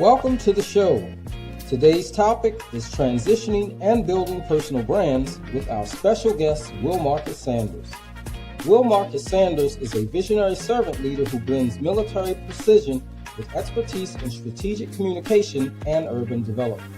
Welcome to the show. Today's topic is transitioning and building personal brands with our special guest, Marcus Sanders. Marcus Sanders is a visionary servant leader who blends military precision with expertise in strategic communication and urban development.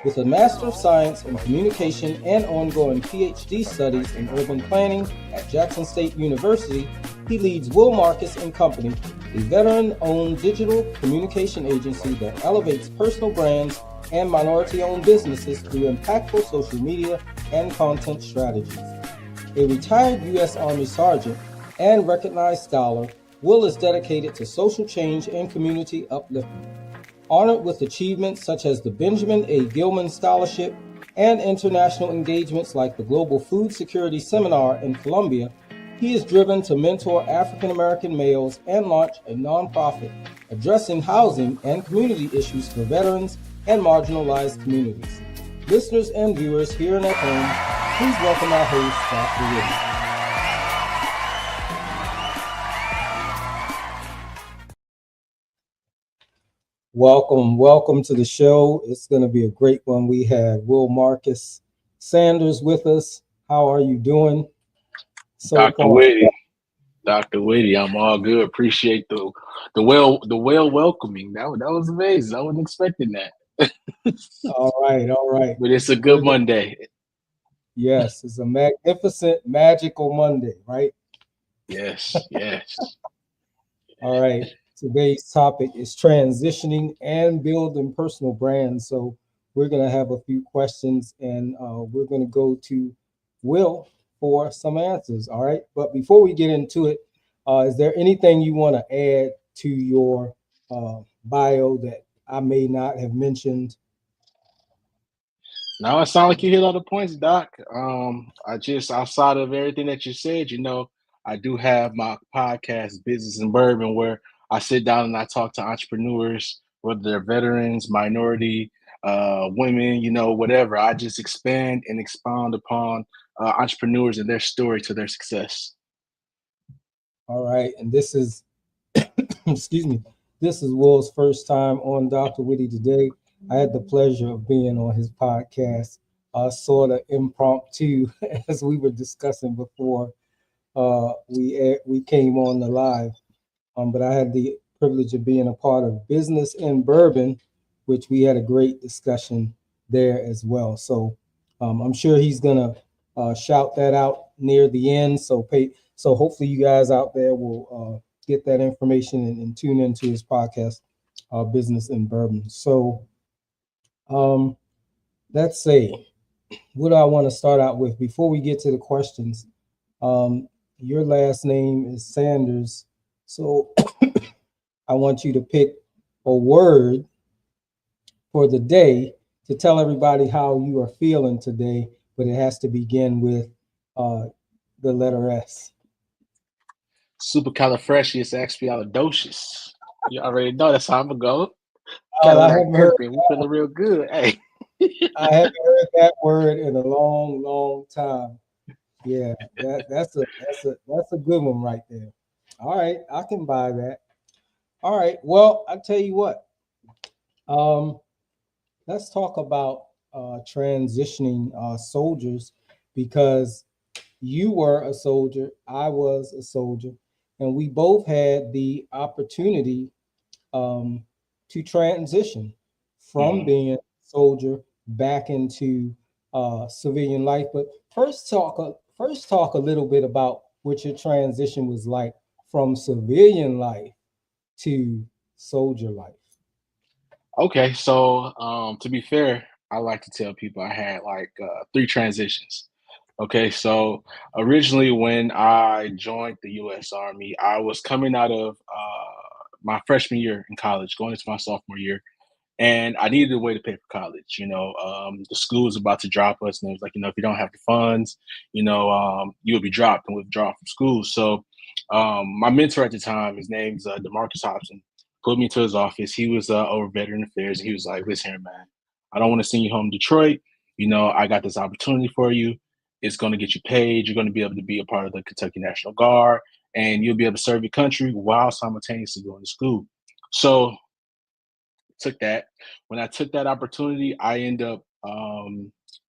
With a Master of Science in Communication and ongoing PhD studies in urban planning at Jackson State University, he leads Marcus & Company, a veteran-owned digital communication agency that elevates personal brands and minority-owned businesses through impactful social media and content strategies. A retired U.S. Army Sergeant and recognized scholar, Will is dedicated to social change and community upliftment. Honored with achievements such as the Benjamin A. Gilman Scholarship and international engagements like the Global Food Security Seminar in Colombia, he is driven to mentor African American males and launch a nonprofit addressing housing and community issues for veterans and marginalized communities. Listeners and viewers here and at home, please welcome our host, DrWhitty. Welcome to the show. It's going to be a great one. We have Marcus Sanders with us. How are you doing? Dr. Whitty, I'm all good. Appreciate the well welcoming. That was amazing. I wasn't expecting that. All right. But it's a good Monday. Yes, it's a magnificent, magical Monday, right? Yes. All right. Today's topic is transitioning and building personal brands. So we're going to have a few questions and we're going to go to Will for some answers. All right. But before we get into it, is there anything you want to add to your bio that I may not have mentioned? No, it sounds like you hit all the points, Doc. I just, outside of everything that you said, I do have my podcast, Business and Bourbon, where I sit down and I talk to entrepreneurs, whether they're veterans, minority, women, whatever. I just expand and expound upon entrepreneurs and their story to their success. All right. And this is, excuse me, this is Will's first time on DrWhitty Today. I had the pleasure of being on his podcast, sort of impromptu, as we were discussing before we came on the live. But I had the privilege of being a part of Business and Bourbon, which we had a great discussion there as well. So I'm sure he's gonna shout that out near the end. So hopefully you guys out there will get that information and tune into his podcast, Business and Bourbon. So let's say, what do I want to start out with before we get to the questions? Your last name is Sanders. So I want you to pick a word for the day to tell everybody how you are feeling today, but it has to begin with the letter S. Supercalifragilisticexpialidocious. You already know that's how I'm gonna go. I haven't heard we feeling real good. Hey. I haven't heard that word in a long time. Yeah, that's a good one right there. All right, I can buy that. All right, well, I tell you what. Let's talk about transitioning soldiers, because you were a soldier, I was a soldier, and we both had the opportunity to transition from being a soldier back into civilian life. But first talk a little bit about what your transition was like from civilian life to soldier life. Okay, so to be fair, I like to tell people I had like 3 transitions. Okay, so originally when I joined the U.S. Army, I was coming out of my freshman year in college, going into my sophomore year, and I needed a way to pay for college. The school was about to drop us, and it was like, if you don't have the funds, you'll be dropped and withdrawn from school. So my mentor at the time, his name's Marcus Hobson, put me into his office. He was over veteran affairs, and he was like, "Listen here, man, I don't want to send you home to Detroit. I got this opportunity for you. It's going to get you paid. You're going to be able to be a part of the Kentucky National Guard, and you'll be able to serve your country while simultaneously going to school." So took that. When I took that opportunity, I ended up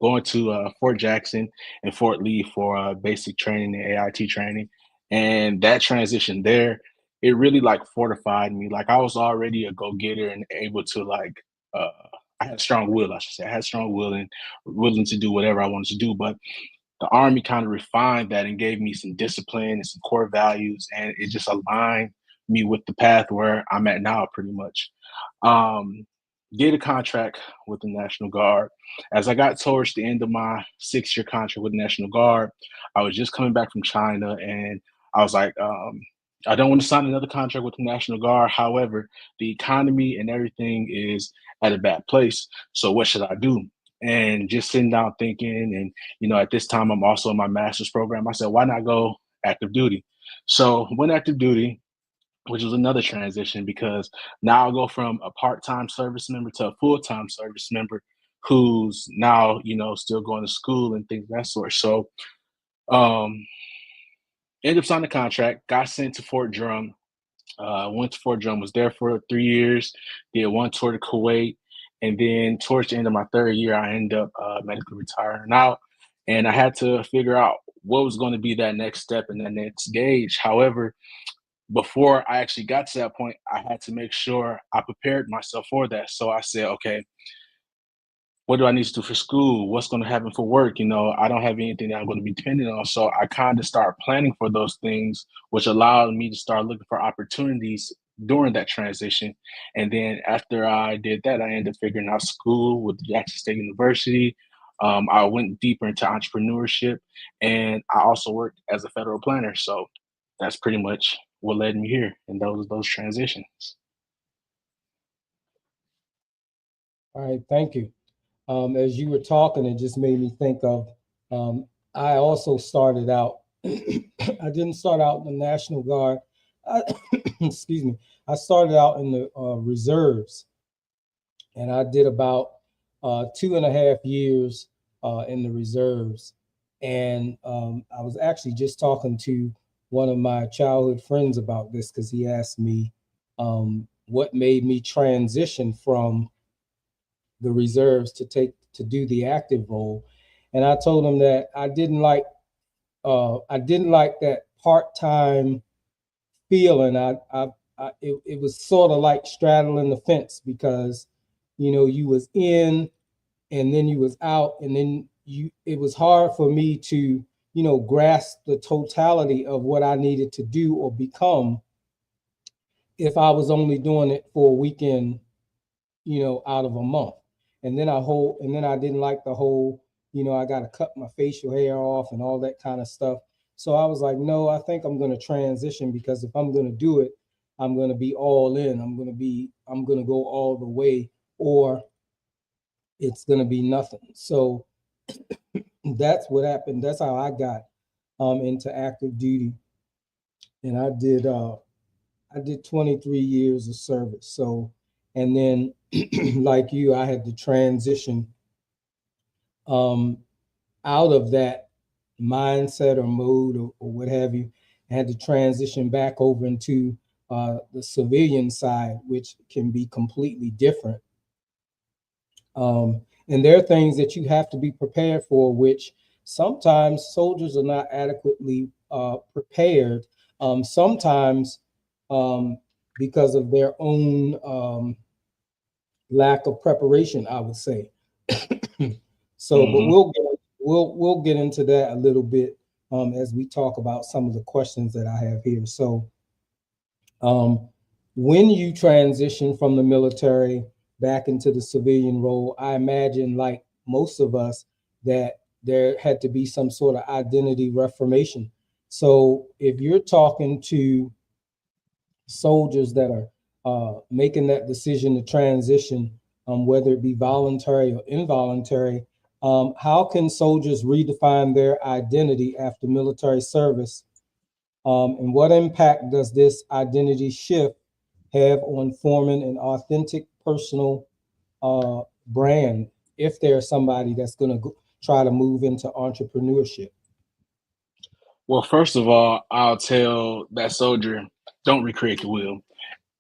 going to Fort Jackson and Fort Lee for basic training and AIT training. And that transition there, it really like fortified me. Like I was already a go-getter and able to uh, I had strong will, I should say. I had strong will and willing to do whatever I wanted to do. But the Army kind of refined that and gave me some discipline and some core values, and it just aligned me with the path where I'm at now, pretty much. Um, did a contract with the National Guard. As I got towards the end of my 6-year contract with the National Guard, I was just coming back from China, and I was like, I don't want to sign another contract with the National Guard. However, the economy and everything is at a bad place. So what should I do? And just sitting down thinking, and at this time I'm also in my master's program. I said, why not go active duty? So went active duty, which was another transition because now I go from a part-time service member to a full-time service member who's now, still going to school and things of that sort. So um ended up signing a contract, got sent to Fort Drum. Went to Fort Drum, was there for 3 years, did one tour to Kuwait, and then towards the end of my 3rd year, I ended up medically retiring out. And I had to figure out what was going to be that next step and that next gauge. However, before I actually got to that point, I had to make sure I prepared myself for that. So I said, okay, what do I need to do for school? What's going to happen for work? I don't have anything that I'm going to be dependent on. So I kind of start planning for those things, which allowed me to start looking for opportunities during that transition. And then after I did that, I ended up figuring out school with Jackson State University. I went deeper into entrepreneurship, and I also worked as a federal planner. So that's pretty much what led me here in those transitions. All right, thank you. As you were talking, it just made me think of, I also started out, I didn't start out in the National Guard. Excuse me. I started out in the reserves, and I did about 2.5 years in the reserves. And I was actually just talking to one of my childhood friends about this because he asked me what made me transition from the reserves to do the active role. And I told him that I didn't like that part-time feeling. It was sort of like straddling the fence because you was in and then you was out, and then it was hard for me to grasp the totality of what I needed to do or become if I was only doing it for a weekend out of a month. And then I didn't like the whole, I got to cut my facial hair off and all that kind of stuff. So I was like, no, I think I'm going to transition, because if I'm going to do it, I'm going to be all in. I'm going to go all the way, or it's going to be nothing. So that's what happened. That's how I got into active duty. And I did 23 years of service. So, and then like you, I had to transition out of that mindset or mode or what have you. I had to transition back over into the civilian side, which can be completely different. And there are things that you have to be prepared for, which sometimes soldiers are not adequately prepared. Sometimes because of their own lack of preparation, I would say. So, but we'll get into that a little bit as we talk about some of the questions that I have here. So, when you transition from the military back into the civilian role, I imagine, like most of us, that there had to be some sort of identity reformation. So, if you're talking to soldiers that are making that decision to transition, whether it be voluntary or involuntary, how can soldiers redefine their identity after military service? And what impact does this identity shift have on forming an authentic personal brand if there's somebody that's going to try to move into entrepreneurship? Well, first of all, I'll tell that soldier, don't recreate the wheel.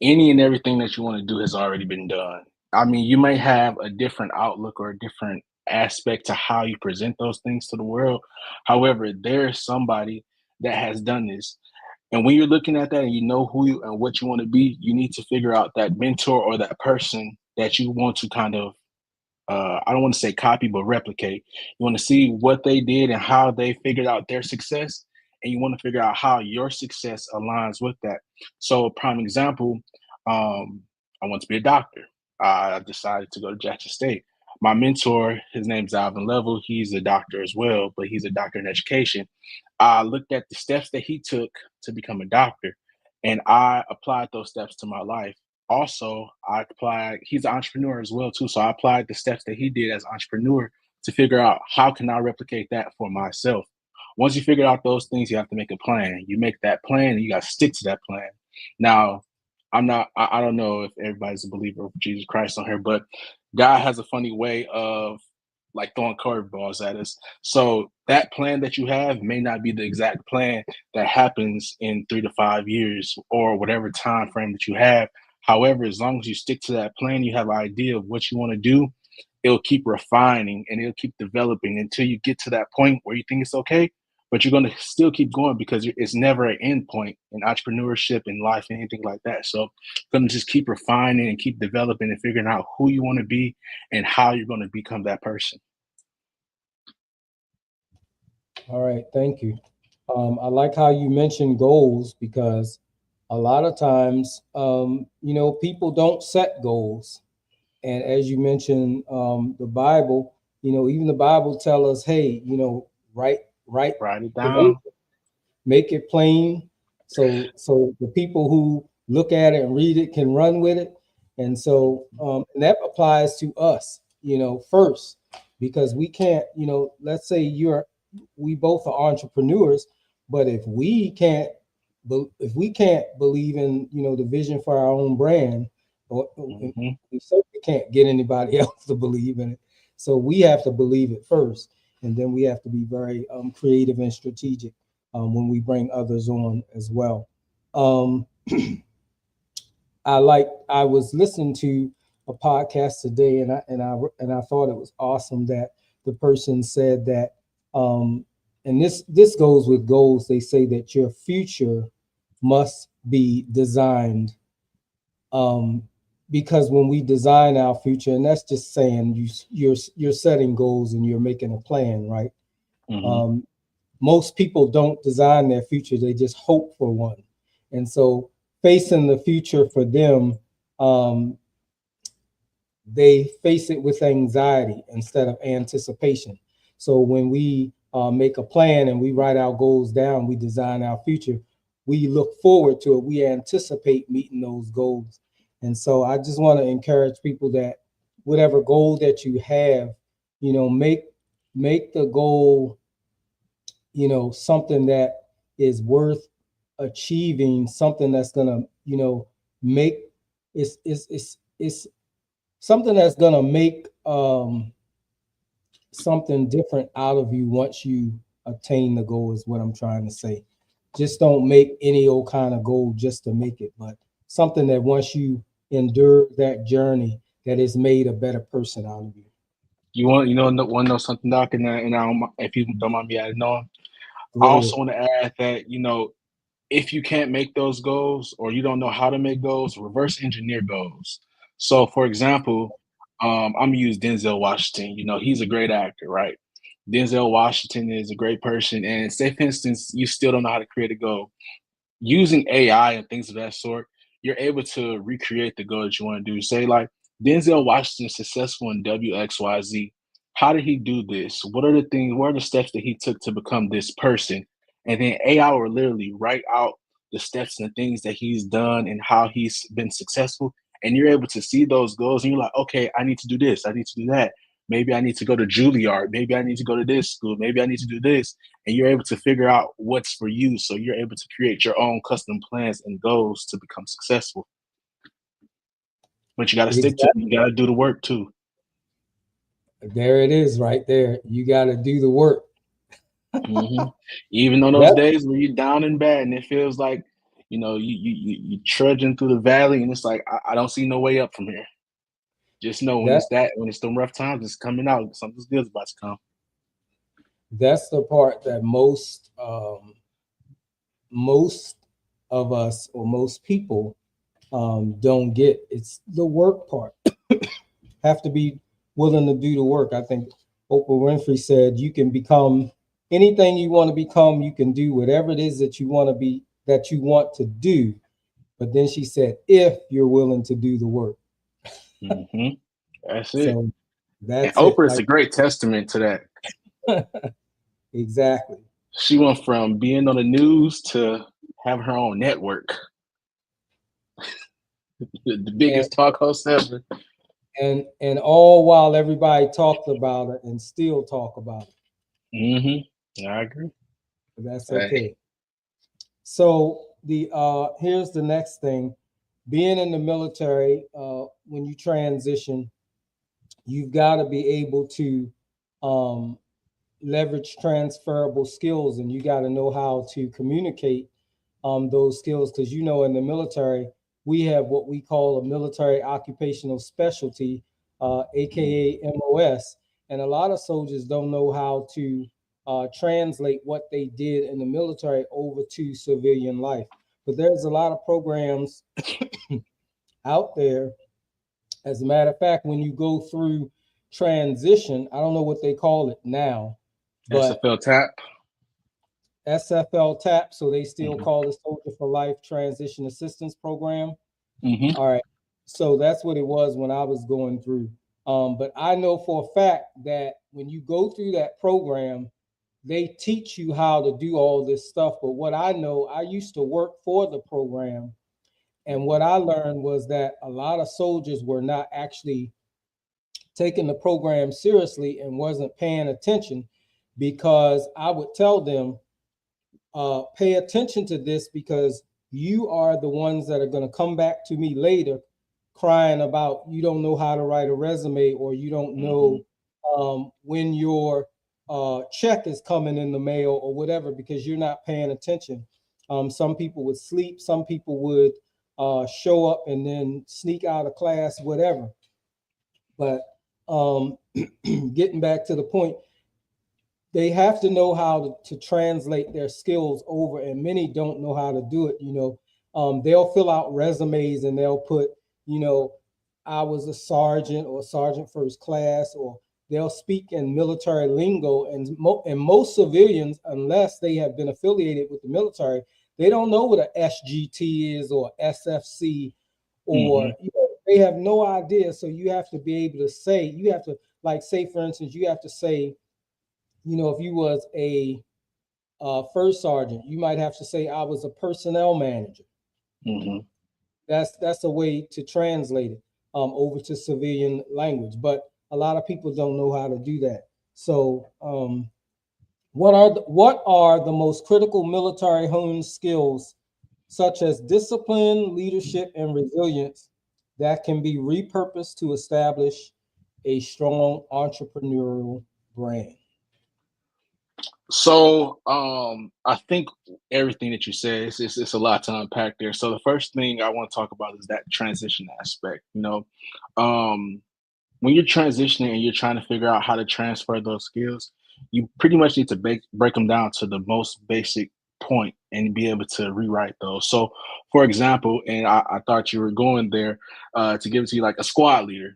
Any and everything that you want to do has already been done. I mean, you may have a different outlook or a different aspect to how you present those things to the world. However, there's somebody that has done this. And when you're looking at that and you know who you and what you want to be, you need to figure out that mentor or that person that you want to kind of I don't want to say copy, but replicate. You want to see what they did and how they figured out their success, and you want to figure out how your success aligns with that. So, prime example, I want to be a doctor. I decided to go to Jackson State. My mentor, his name's Alvin Level. He's a doctor as well, but he's a doctor in education. I looked at the steps that he took to become a doctor, and I applied those steps to my life. Also, I applied, he's an entrepreneur as well too, so I applied the steps that he did as an entrepreneur to figure out how can I replicate that for myself. Once you figure out those things, you have to make a plan. You make that plan and you got to stick to that plan. Now, I don't know if everybody's a believer of Jesus Christ on here, but God has a funny way of like throwing curveballs at us. So that plan that you have may not be the exact plan that happens in 3 to 5 years or whatever time frame that you have. However, as long as you stick to that plan, you have an idea of what you want to do, it'll keep refining and it'll keep developing until you get to that point where you think it's okay, but you're going to still keep going because it's never an end point in entrepreneurship in life, anything like that. So you're going to just keep refining and keep developing and figuring out who you want to be and how you're going to become that person. All right, thank you. I like how you mentioned goals because a lot of times, people don't set goals. And as you mentioned, the Bible, even the Bible tell us, hey, write Write it the vision, down. make it plain, so the people who look at it and read it can run with it. And so, and that applies to us, first, because we can't, let's say we both are entrepreneurs, but if we can't believe in, the vision for our own brand, Mm-hmm. we certainly can't get anybody else to believe in it. So we have to believe it first, and then we have to be very creative and strategic when we bring others on as well. Um, I was listening to a podcast today, and I thought it was awesome that the person said that, and this goes with goals. They say that your future must be designed, um, because when we design our future, and that's just saying you're setting goals and you're making a plan, right? Mm-hmm. Um, Most people don't design their future; they just hope for one, and so facing the future for them, um, they face it with anxiety instead of anticipation. So when we make a plan and we write our goals down, we design our future, we look forward to it, we anticipate meeting those goals. And so I just want to encourage people that whatever goal that you have, make the goal, something that is worth achieving, something that's gonna, make it's something that's gonna make something different out of you once you attain the goal is what I'm trying to say. Just don't make any old kind of goal just to make it, but something that once you endure that journey, that is made a better person out of you. Want to know something, Doc, if you don't mind me adding on, I Go also ahead. want to add that, if you can't make those goals or you don't know how to make goals, reverse engineer goals. So, for example, I'm gonna use Denzel Washington. He's a great actor, right? Denzel Washington is a great person, and say, for instance, you still don't know how to create a goal. Using AI and things of that sort, you're able to recreate the goal that you want to do. Say, like, Denzel Washington is successful in WXYZ. How did he do this? What are the things, what are the steps that he took to become this person? And then AI will literally write out the steps and the things that he's done and how he's been successful. And you're able to see those goals and you're like, okay, I need to do this, I need to do that. Maybe I need to go to Juilliard. Maybe I need to go to this school. Maybe I need to do this, and you're able to figure out what's for you. So you're able to create your own custom plans and goals to become successful. But you got to stick to it. You Exactly. got to do the work too. There it is right there. You got to do the work. Hmm. Even on those Yep. days where you're down and bad and it feels like, you trudging through the valley and it's like, I don't see no way up from here. Just know when That it's the rough times, it's coming out. Something's good's about to come. that's the part that most of us or most people don't get. It's the work part. Have to be willing to do the work. I think Oprah Winfrey said you can become anything you want to become. You can do whatever it is that you want to be, that you want to do. But then she said, if you're willing to do the work. Mm-hmm. That's it. So And that's it. Oprah is Like a great testament to that. exactly. She went from being on the news to have her own network. The biggest talk host ever. And all while everybody talked about it and still talk about it. Mm-hmm. I agree. But that's okay. So here's the next thing. Being in the military, when you transition, you've got to be able to leverage transferable skills, and you got to know how to communicate those skills, because in the military we have what we call a military occupational specialty, aka MOS, and a lot of soldiers don't know how to translate what they did in the military over to civilian life. But there's a lot of programs out there. As a matter of fact, when you go through transition, I don't know what they call it now, but SFL TAP. SFL TAP, so they still call it Soldier for Life Transition Assistance Program. Mm-hmm. All right, so that's what it was when I was going through. But I know for a fact that when you go through that program, they teach you how to do all this stuff. But what I know, I used to work for the program, and what I learned was that a lot of soldiers were not actually taking the program seriously and wasn't paying attention, because I would tell them, pay attention to this, because you are the ones that are going to come back to me later crying about you don't know how to write a resume, or you don't know when your check is coming in the mail or whatever, because you're not paying attention. Some people would sleep, some people would show up and then sneak out of class, whatever. But getting back to the point, they have to know how to translate their skills over, and many don't know how to do it. They'll fill out resumes and they'll put, I was a sergeant or sergeant first class, or they'll speak in military lingo, and most civilians, unless they have been affiliated with the military, they don't know what a SGT is or SFC, or they have no idea. So you have to be able to say, like, say for instance, you have to say, if you was a first sergeant, you might have to say, I was a personnel manager. Mm-hmm. That's a way to translate it over to civilian language. But a lot of people don't know how to do that. So what are the most critical military honed skills, such as discipline, leadership, and resilience, that can be repurposed to establish a strong entrepreneurial brand? So I think everything that you said, it's a lot to unpack there. So the first thing I want to talk about is that transition aspect. When you're transitioning and you're trying to figure out how to transfer those skills, you pretty much need to break them down to the most basic point and be able to rewrite those. So, for example, and I thought you were going there to give it to you, like a squad leader.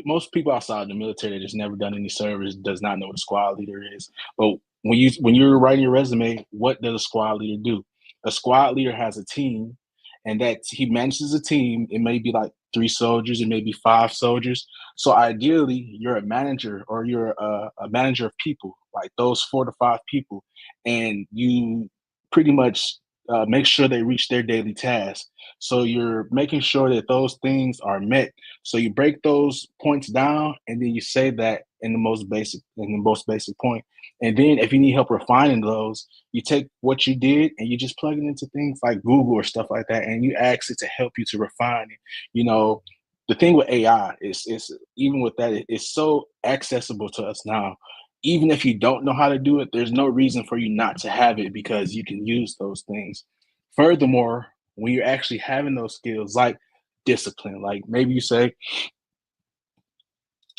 Most people outside the military that just never done any service does not know what a squad leader is. But when you're writing your resume, what does a squad leader do? A squad leader has a team, and that he manages a team. It may be like 3 soldiers, it may be 5 soldiers. So ideally, you're a manager, or you're a manager of people, like those 4 to 5 people, and you pretty much make sure they reach their daily tasks. So you're making sure that those things are met. So you break those points down, and then you say that in the most basic point. And then if you need help refining those, you take what you did and you just plug it into things like Google or stuff like that, and you ask it to help you to refine it. The thing with AI is even with that, it's so accessible to us now. Even if you don't know how to do it, there's no reason for you not to have it, because you can use those things. Furthermore, when you're actually having those skills like discipline, like maybe you say,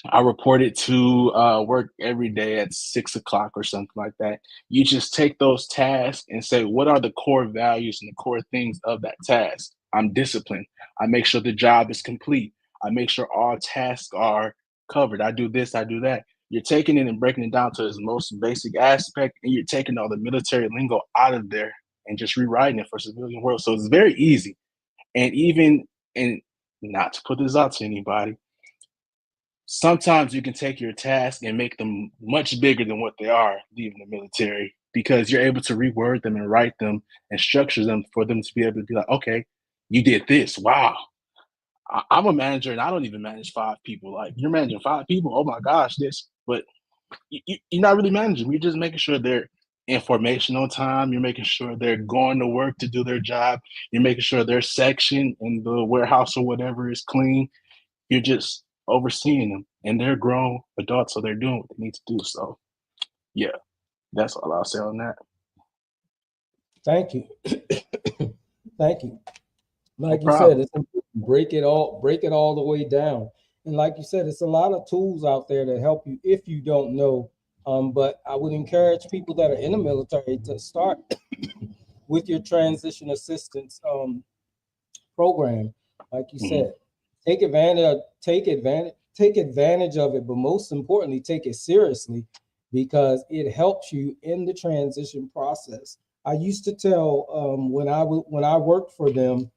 I reported to work every day at 6 o'clock or something like that. You just take those tasks and say, what are the core values and the core things of that task? I'm disciplined. I make sure the job is complete. I make sure all tasks are covered. I do this, I do that. You're taking it and breaking it down to its most basic aspect, and you're taking all the military lingo out of there and just rewriting it for civilian world. So it's very easy. And even, and not to put this out to anybody, sometimes you can take your task and make them much bigger than what they are leaving the military, because you're able to reword them and write them and structure them for them to be able to be like, okay, you did this. Wow. I'm a manager and I don't even manage 5 people. Like, you're managing 5 people. Oh my gosh, this. But you're not really managing. You're just making sure they're in formation on time. You're making sure they're going to work to do their job. You're making sure their section in the warehouse or whatever is clean. You're just overseeing them, and they're grown adults, so they're doing what they need to do. So, yeah, that's all I'll say on that. Thank you. Thank you. Like No you problem. said, it's important to break it all the way down. And like you said, it's a lot of tools out there that help you if you don't know. But I would encourage people that are in the military to start with your transition assistance program. Like you Mhm. said, take advantage of it, but most importantly, take it seriously because it helps you in the transition process. I used to tell when I worked for them,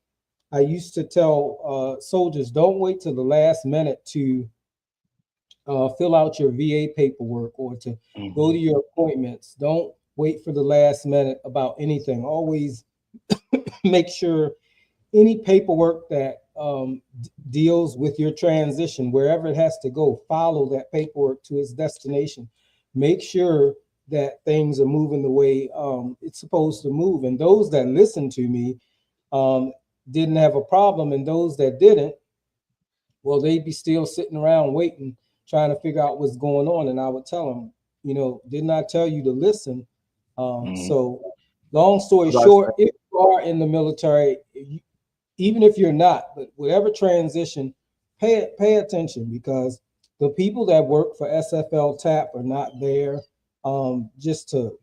I used to tell soldiers, don't wait till the last minute to fill out your VA paperwork or to go to Mhm. your appointments. Don't wait for the last minute about anything. Always make sure any paperwork that deals with your transition, wherever it has to go, follow that paperwork to its destination. Make sure that things are moving the way it's supposed to move. And those that listen to me um, didn't have a problem, and those that didn't, well, they'd be still sitting around waiting, trying to figure out what's going on. And I would tell them, didn't I tell you to listen? Mhm. So, long story What do I say? short, if you are in the military, even if you're not, but whatever transition, pay attention because the people that work for SFL TAP are not there just to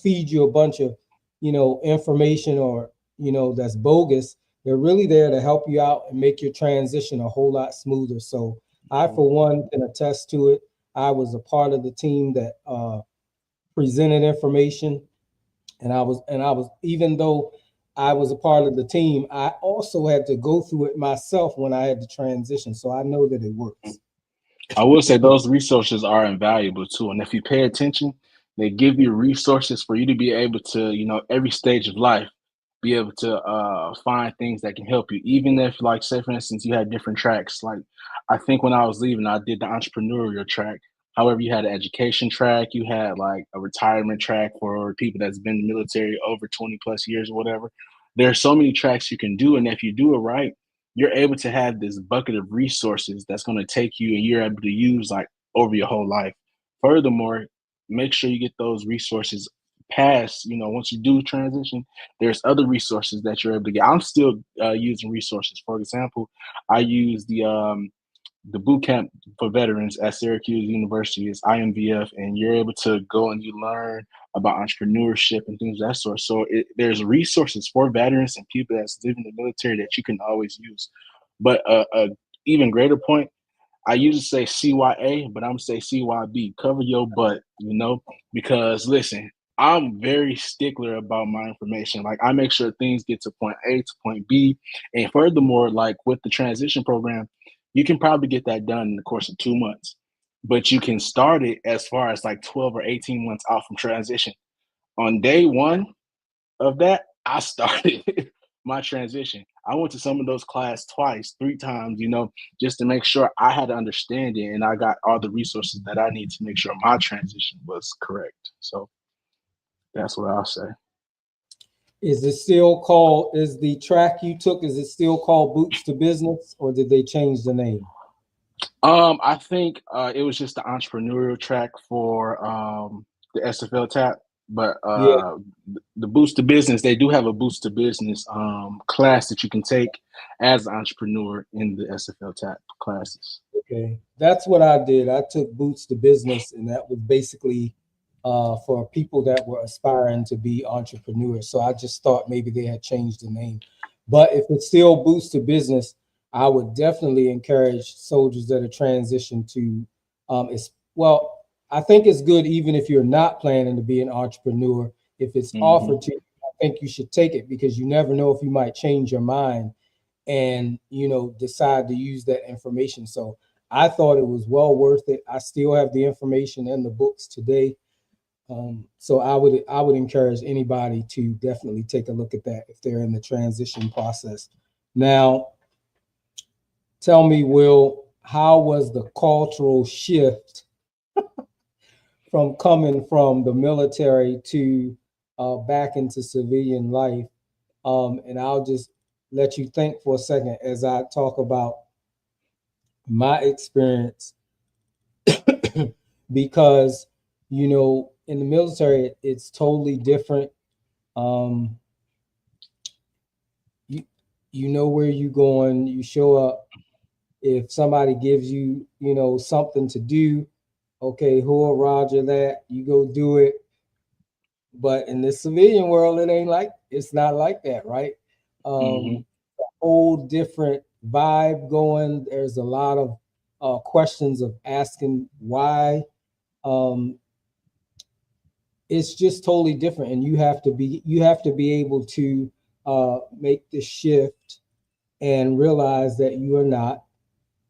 feed you a bunch of information or that's bogus. They're really there to help you out and make your transition a whole lot smoother. So I, Mhm. for one, can attest to it. I was a part of the team that presented information, and I was even though I was a part of the team, I also had to go through it myself when I had to transition. So I know that it works. I will say those resources are invaluable too. And if you pay attention, they give you resources for you to be able to, every stage of life, be able to find things that can help you. Even if, like, say, for instance, you had different tracks. Like, I think when I was leaving, I did the entrepreneurial track. However, you had an education track, you had like a retirement track for people that's been in the military over 20 plus years or whatever. There are so many tracks you can do. And if you do it right, you're able to have this bucket of resources that's going to take you and you're able to use like over your whole life. Furthermore, make sure you get those resources past, once you do transition, there's other resources that you're able to get. I'm still using resources. For example, I use the boot camp for veterans at Syracuse University is IMVF, and you're able to go and you learn about entrepreneurship and things of that sort. So there's resources for veterans and people that's living in the military that you can always use. But a even greater point, I usually say CYA, but I'm gonna say CYB. Cover your butt, because listen, I'm very stickler about my information. Like, I make sure things get to point A to point B, and furthermore, like with the transition program, you can probably get that done in the course of 2 months, but you can start it as far as like 12 or 18 months out from transition. On day one of that, I started my transition. I went to some of those class twice, 3 times, just to make sure I had to understand it and I got all the resources that I need to make sure my transition was correct. So that's what I'll say. Is the track you took, is it still called Boots to Business or did they change the name? I think it was just the entrepreneurial track for the SFL tap. But Yeah. the Boost to Business, they do have a Boost to Business class that you can take as an entrepreneur in the SFL TAP classes. Okay. That's what I did. I took Boots to Business, and that was basically for people that were aspiring to be entrepreneurs. So I just thought maybe they had changed the name. But if it's still Boots to Business, I would definitely encourage soldiers that are transitioned to it's well, I think it's good even if you're not planning to be an entrepreneur. If it's Mm-hmm. offered to you, I think you should take it because you never know if you might change your mind and decide to use that information. So I thought it was well worth it. I still have the information and the books today. So I would encourage anybody to definitely take a look at that if they're in the transition process. Now, tell me, Will, how was the cultural shift from coming from the military to back into civilian life? And I'll just let you think for a second as I talk about my experience because in the military it's totally different. um you you know where you're going, you show up. If somebody gives you something to do, okay, whoa, roger that, you go do it. But in the civilian world, it's not like that, right? Mm-hmm. Whole different vibe going. There's a lot of questions of asking why. um it's just totally different, and you have to be able to make the shift and realize that you are not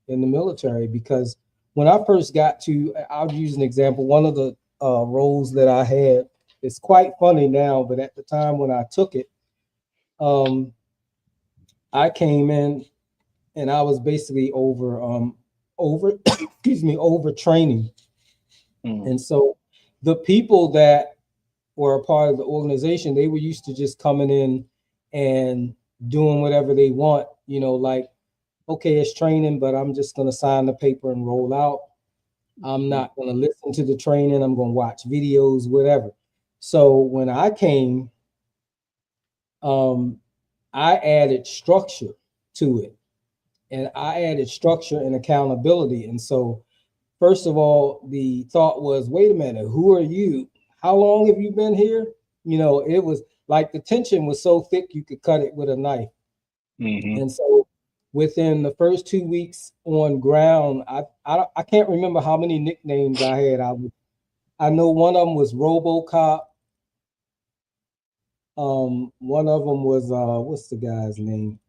in the military. Because when I first got to, I'll use an example. One of the roles that I had, it's quite funny now, but at the time when I took it, um, I came in and I was basically over excuse me, over training. Mm-hmm. And so the people that were a part of the organization, they were used to just coming in and doing whatever they want, like, okay, it's training, but I'm just going to sign the paper and roll out. I'm not going to listen to the training. I'm going to watch videos, whatever. So when I came, um, I added structure to it, and I added structure and accountability. And so, first of all, the thought was, wait a minute, who are you? How long have you been here? It was like the tension was so thick you could cut it with a knife. Mm-hmm. And so within the first 2 weeks on ground, I can't remember how many nicknames I had. I know one of them was RoboCop. One of them was what's the guy's name?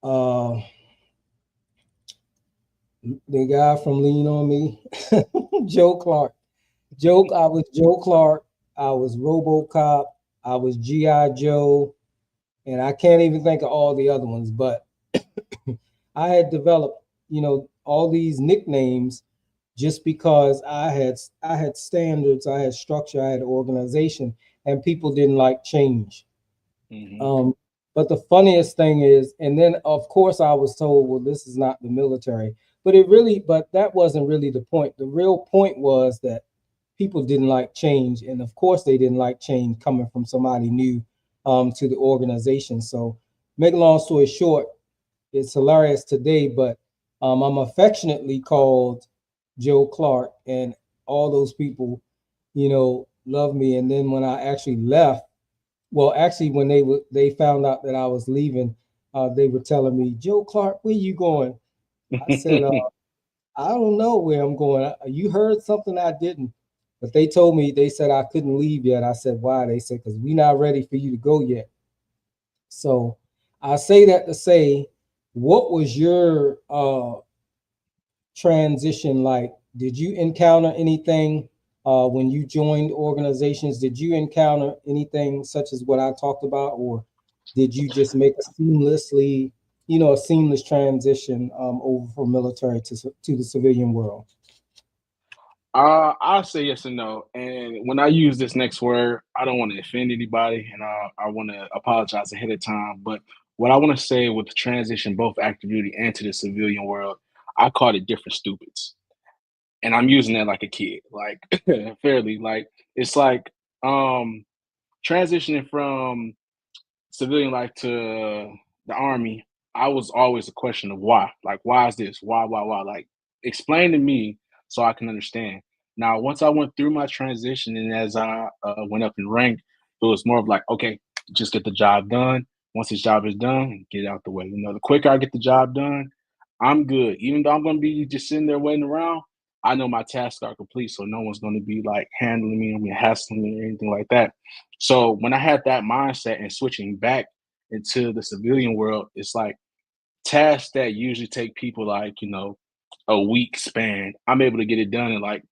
Uh, the guy from Lean on Me, Joe Clark. I was Joe Clark. I was RoboCop. I was GI Joe, and I can't even think of all the other ones. But I had developed, all these nicknames just because I had standards, I had structure, I had organization, and people didn't like change. Mm-hmm. Um, but the funniest thing is, and then of course I was told, well, this is not the military. But that wasn't really the point. The real point was that people didn't like change, and of course they didn't like change coming from somebody new to the organization. So, make a long story short, it's hilarious today, but I'm affectionately called Joe Clark, and all those people, love me. And then when I actually left, well, actually, when they found out that I was leaving, they were telling me, Joe Clark, where you going? I said, I don't know where I'm going. You heard something I didn't, but they said I couldn't leave yet. I said, why? They said, because we're not ready for you to go yet. So I say that to say, what was your transition like? Did you encounter anything when you joined organizations? Did you encounter anything such as what I talked about, or did you just make a seamless transition over from military to the civilian world? I'll say yes and no. And when I use this next word, I don't want to offend anybody, and I want to apologize ahead of time. But what I want to say with the transition, both active duty and to the civilian world, I called it different stupids. and I'm using that like a kid, like fairly, like it's like transitioning from civilian life to the army. I was always a question of why. Like, why is this? Why? Like, explain to me so I can understand. Now, once I went through my transition and as I went up in rank, it was more of like, okay, just get the job done. Once this job is done, get it out the way. You know, the quicker I get the job done, I'm good. Even though I'm going to be just sitting there waiting around, I know my tasks are complete, so no one's going to be like handling me or hassling me or anything like that. So when I had that mindset and switching back into the civilian world, it's like tasks that usually take people like, a week span, I'm able to get it done in like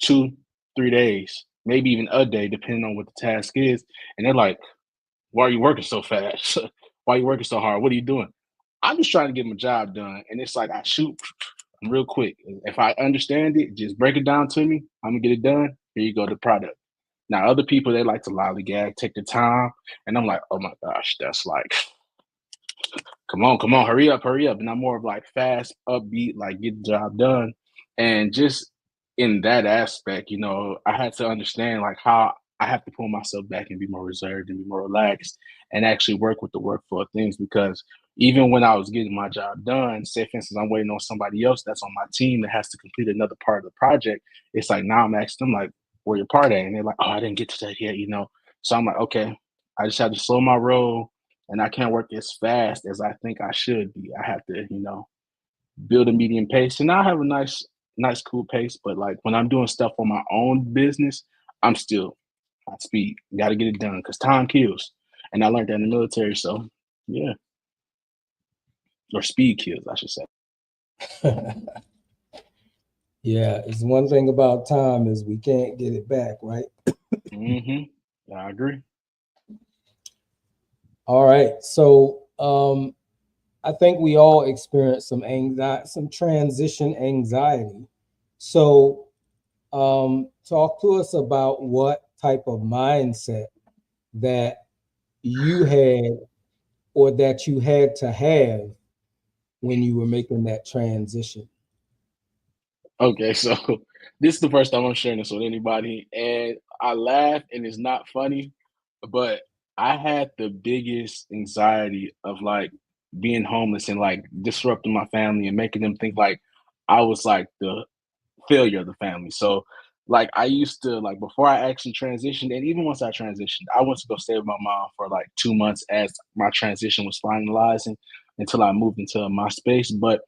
2, 3 days, maybe even a day, depending on what the task is. And they're like, why are you working so fast? Why are you working so hard? What are you doing? I'm just trying to get my job done. And it's like I shoot real quick. If I understand it, just break it down to me. I'm gonna get it done. Here you go, the product. Now, other people, they like to lollygag, take the time. And I'm like, oh my gosh, that's like, come on, hurry up. And I'm more of like fast, upbeat, like get the job done. And just in that aspect, I had to understand like how I have to pull myself back and be more reserved and be more relaxed and actually work with the workflow of things. Because even when I was getting my job done, say for instance, I'm waiting on somebody else that's on my team that has to complete another part of the project. It's like now I'm asking them like, where your part at? And they're like, oh, I didn't get to that yet. So I'm like, okay, I just have to slow my roll and I can't work as fast as I think I should be. I have to, build a medium pace, and I have a nice, cool pace. But like when I'm doing stuff on my own business, I'm still high speed. Got to get it done because time kills, and I learned that in the military. So yeah, or speed kills, I should say. Yeah, it's one thing about time is we can't get it back, right? I agree. All right, so I think we all experience some anxiety, some transition anxiety. So, talk to us about what type of mindset that you had or that you had to have when you were making that transition. Okay, so this is the first time I'm sharing this with anybody, and I laugh, and it's not funny, but I had the biggest anxiety of like being homeless and like disrupting my family and making them think like I was like the failure of the family. So like I used to like before I actually transitioned, and even once I transitioned, I went to go stay with my mom for like 2 months as my transition was finalizing until I moved into my space. But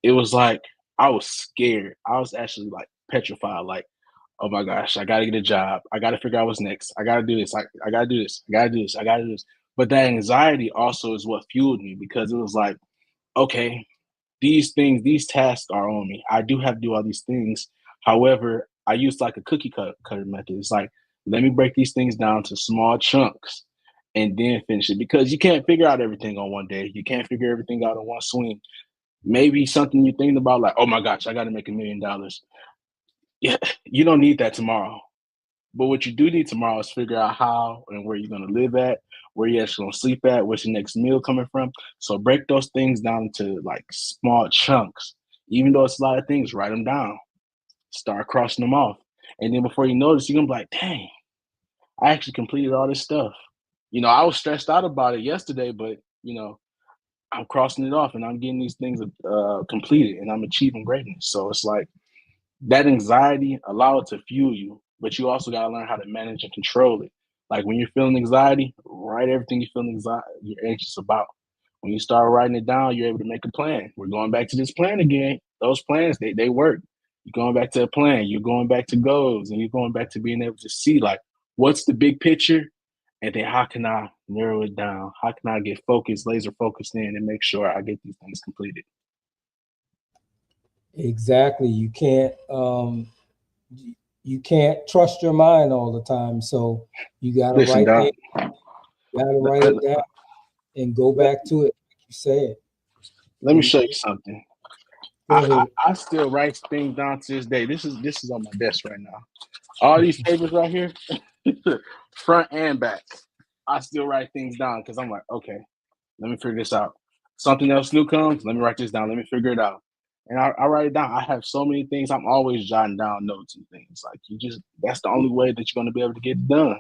it was like I was scared. I was actually like petrified, like, oh my gosh, I gotta get a job. I gotta figure out what's next. I gotta do this. I gotta do this. I gotta do this. I gotta do this. But that anxiety also is what fueled me because it was like, okay, these things, these tasks are on me. I do have to do all these things. However, I use like a cutter method. It's like, let me break these things down to small chunks and then finish it because you can't figure out everything on one day. You can't figure everything out in one swing. Maybe something you're thinking about, like, oh my gosh, I got to make $1 million. Yeah, you don't need that tomorrow. But what you do need tomorrow is figure out how and where you're going to live at, where you're actually going to sleep at, where's your next meal coming from. So break those things down into like small chunks. Even though it's a lot of things, write them down. Start crossing them off. And then before you notice, you're going to be like, dang, I actually completed all this stuff. I was stressed out about it yesterday, but, I'm crossing it off and I'm getting these things completed and I'm achieving greatness. So it's like, that anxiety, allow it to fuel you, but you also got to learn how to manage and control it. Like when you're feeling anxiety, write everything you're anxious about. When you start writing it down, you're able to make a plan. We're going back to this plan again. Those plans, they work. You're going back to a plan. You're going back to goals, and you're going back to being able to see like what's the big picture, and then how can I narrow it down? How can I get focused, laser focused in, and make sure I get these things completed? Exactly. You can't trust your mind all the time. So you gotta Listen, write Doc. it, write it down and go back to it, like you said. Let me show you something. Go ahead. I still write things down to this day. This is on my desk right now. All these papers right here, front and back. I still write things down because I'm like, okay, let me figure this out. Something else new comes, let me write this down. Let me figure it out. and I write it down. I have so many things. I'm always jotting down notes and things. Like that's the only way that you're going to be able to get it done.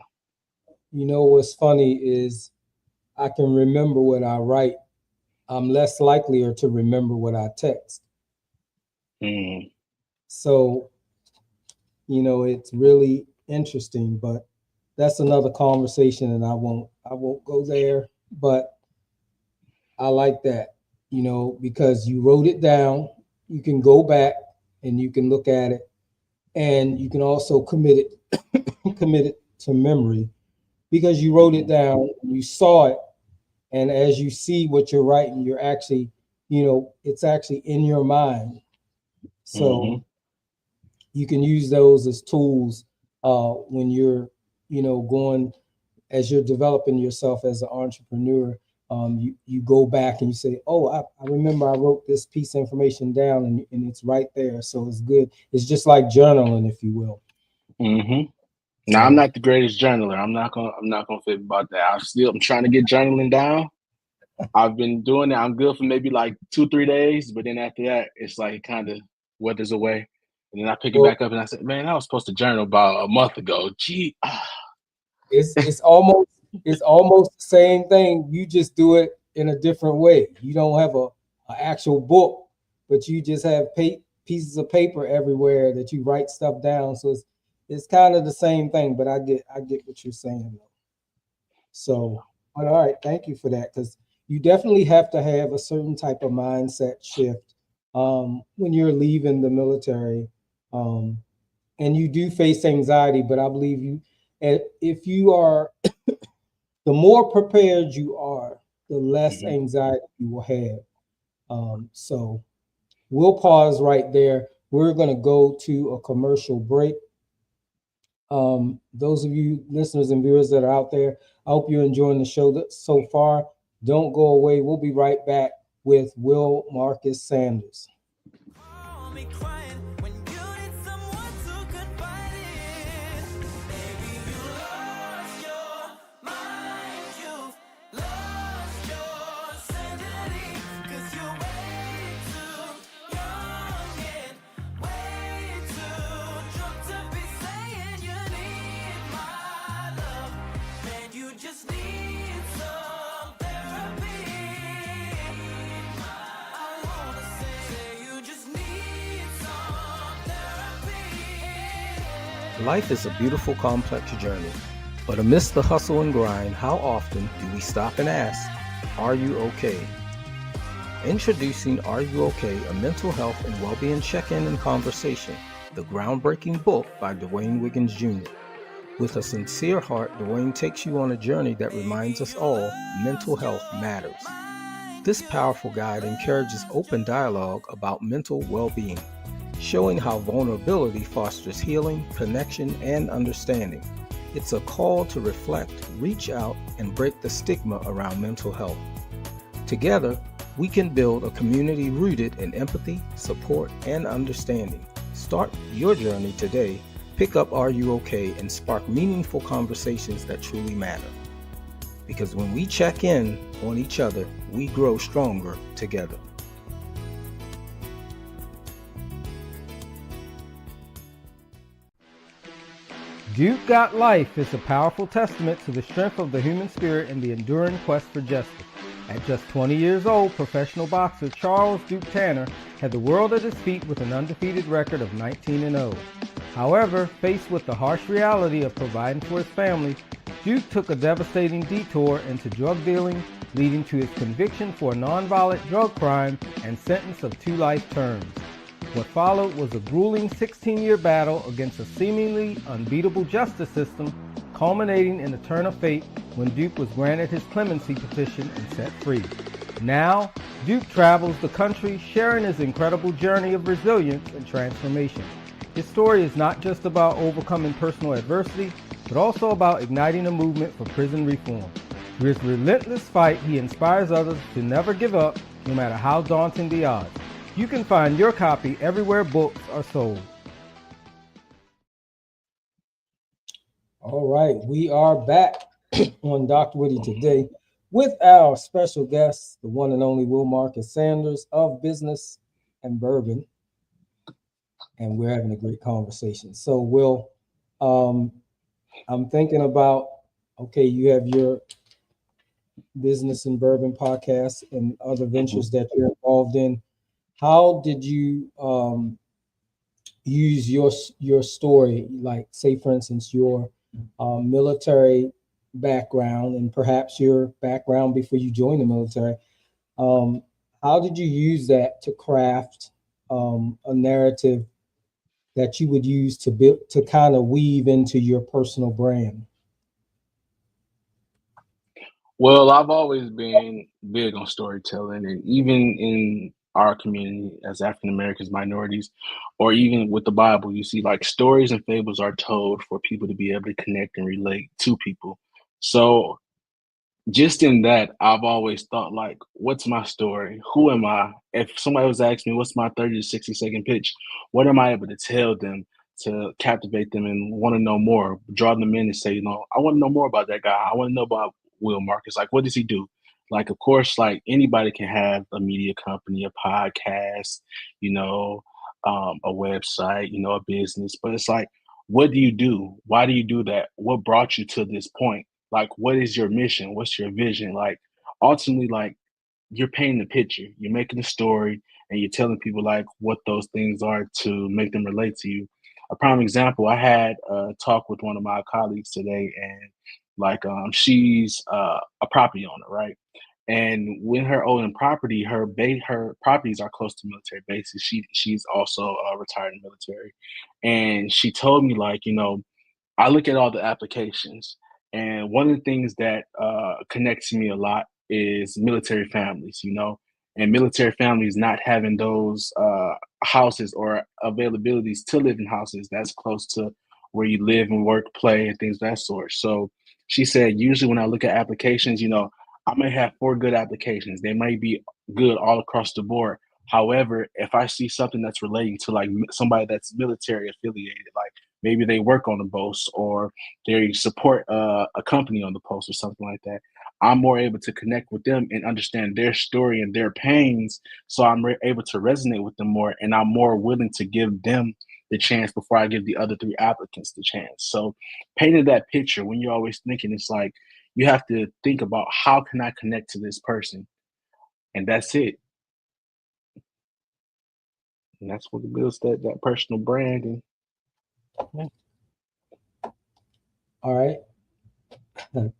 You know what's funny is I can remember what I write. I'm less likelier to remember what I text. Mm. So, it's really interesting, but that's another conversation, and I won't go there. But I like that, because you wrote it down. You can go back and you can look at it, and you can also commit it to memory because you wrote it down, you saw it, and as you see what you're writing, you're actually, it's actually in your mind. So you can use those as tools when you're, going as you're developing yourself as an entrepreneur. You go back and you say, oh, I remember I wrote this piece of information down, and it's right there. So it's good. It's just like journaling, if you will. Now, I'm not the greatest journaler. I'm not gonna fib about that. I'm trying to get journaling down. I've been doing it. I'm good for maybe like 2-3 days, but then after that, it's like it kind of withers away. And then I pick it back up and I said, man, I was supposed to journal about a month ago. Gee. It's almost the same thing. You just do it in a different way. You don't have an actual book, but you just have pieces of paper everywhere that you write stuff down. So it's kind of the same thing, but I get what you're saying. So, all right, thank you for that, because you definitely have to have a certain type of mindset shift when you're leaving the military, and you do face anxiety. But I believe if you are, the more prepared you are, the less anxiety you will have. So we'll pause right there. We're going to go to a commercial break. Those of you listeners and viewers that are out there, I hope you're enjoying the show so far. Don't go away. We'll be right back with Will Marcus Sanders. Life is a beautiful, complex journey, but amidst the hustle and grind, how often do we stop and ask, are you okay? Introducing Are You Okay? A mental health and well-being check-in and conversation, the groundbreaking book by Dwayne Wiggins Jr. With a sincere heart, Dwayne takes you on a journey that reminds us all mental health matters. This powerful guide encourages open dialogue about mental well-being, showing how vulnerability fosters healing, connection, and understanding. It's a call to reflect, reach out, and break the stigma around mental health. Together, we can build a community rooted in empathy, support, and understanding. Start your journey today. Pick up Are You Okay? And spark meaningful conversations that truly matter. Because when we check in on each other, we grow stronger together. Duke Got Life is a powerful testament to the strength of the human spirit and the enduring quest for justice. At just 20 years old, professional boxer Charles Duke Tanner had the world at his feet with an undefeated record of 19-0. However, faced with the harsh reality of providing for his family, Duke took a devastating detour into drug dealing, leading to his conviction for a nonviolent drug crime and sentence of 2 life terms. What followed was a grueling 16-year battle against a seemingly unbeatable justice system, culminating in a turn of fate when Duke was granted his clemency petition and set free. Now, Duke travels the country sharing his incredible journey of resilience and transformation. His story is not just about overcoming personal adversity, but also about igniting a movement for prison reform. Through his relentless fight, he inspires others to never give up, no matter how daunting the odds. You can find your copy everywhere books are sold. All right, we are back on DrWhitty Today with our special guest, the one and only Will Marcus Sanders of Business and Bourbon, and we're having a great conversation. So, Will, um, I'm thinking about, okay, you have your Business and Bourbon podcast and other Mhm. ventures that you're involved in. How did you use your story, like say for instance your military background and perhaps your background before you joined the military? Um, how did you use that to craft a narrative that you would use to build to kind of weave into your personal brand? Well, I've always been big on storytelling, and even in our community as African Americans, minorities, or even with the Bible, you see like stories and fables are told for people to be able to connect and relate to people. So just in that, I've always thought like, what's my story? Who am I? If somebody was asking me, what's my 30 to 60-second pitch? What am I able to tell them to captivate them and want to know more, draw them in and say, I want to know more about that guy. I want to know about Will Marcus. Like, what does he do? Like, of course, like anybody can have a media company, a podcast, you know, a website, a business, but it's like, what do you do? Why do you do that? What brought you to this point? Like, what is your mission? What's your vision? Like, ultimately, like, you're painting a picture, you're making a story, and you're telling people like what those things are to make them relate to you. A prime example, I had a talk with one of my colleagues today, and like, she's a property owner, right? And when her owning property, her properties are close to military bases. She's also retired in the military, and she told me like, I look at all the applications, and one of the things that connects to me a lot is military families, and military families not having those houses or availabilities to live in houses that's close to where you live and work, play, and things of that sort. So she said, usually when I look at applications, I may have four good applications. They might be good all across the board. However, if I see something that's relating to like somebody that's military affiliated, like maybe they work on the post or they support a company on the post or something like that, I'm more able to connect with them and understand their story and their pains. So I'm able to resonate with them more, and I'm more willing to give them the chance before I give the other three applicants the chance. So painting that picture, when you're always thinking, it's like you have to think about how can I connect to this person, and that's it. And that's what builds that personal brand. And yeah. All right.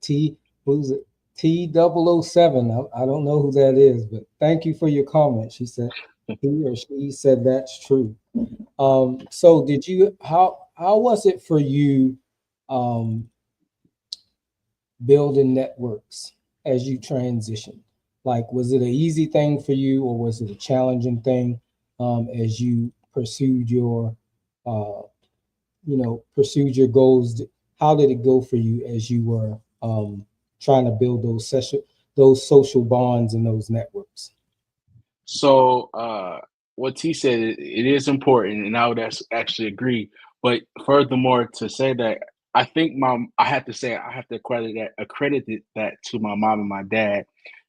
T, who's it? T007. I don't know who that is, but thank you for your comment. She said he or she said that's true. So did you how was it for you um building networks as you transition? Like, was it an easy thing for you, or was it a challenging thing as you uh, pursued your goals? How did it go for you as you were trying to build those social bonds and those networks? So what T said, it is important, and I would actually agree. But furthermore, to say that, I think I have to accredit that to my mom and my dad,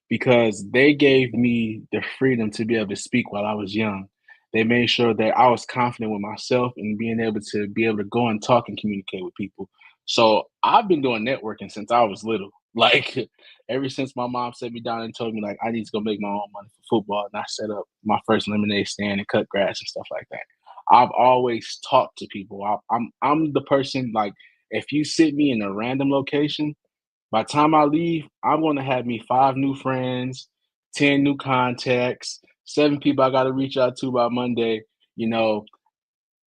because they gave me the freedom to be able to speak while I was young. They made sure that I was confident with myself and be able to go and talk and communicate with people. So I've been doing networking since I was little. Like, ever since my mom set me down and told me like I need to go make my own money for football, and I set up my first lemonade stand and cut grass and stuff like that. I've always talked to people. I'm the person, like, if you sit me in a random location, by the time I leave, I'm going to have me 5 new friends, 10 new contacts, 7 people I got to reach out to by Monday. You know,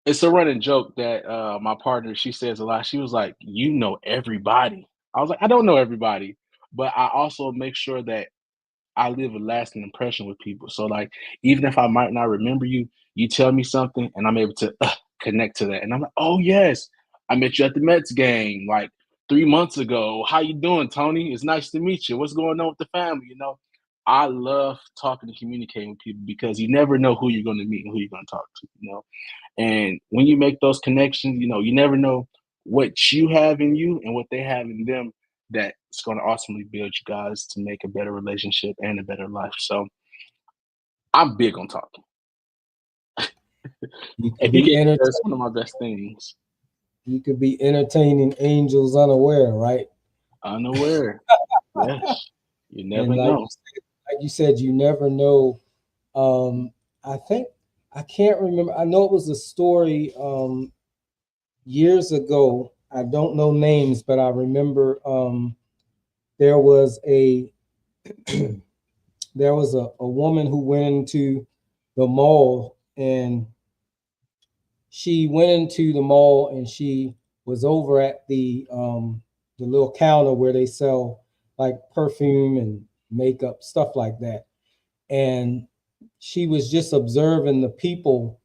it's a running joke that my partner, she says a lot. She was like, "You know everybody." I was like, "I don't know everybody, but I also make sure that I leave a lasting impression with people." So like, even if I might not remember you, you tell me something, and I'm able to connect to that, and I'm like, "Oh yes, I met you at the Mets game like 3 months ago. How you doing, Tony? It's nice to meet you. What's going on with the family?" I love talking and communicating with people because you never know who you're going to meet and who you're going to talk to. And when you make those connections, you never know what you have in you and what they have in them that's going to ultimately build you guys to make a better relationship and a better life. So I'm big on talking. You could If you be get, that's one of my best things. you could be entertaining angels unaware, right? Unaware. Yes. You never And know. like you said, you never know. I think I can't remember. I know it was a story years ago. I don't know names, but I remember there was a there was a woman who went into the mall, and she went into the mall and she was over at the little counter where they sell like perfume and makeup, stuff like that. And she was just observing the people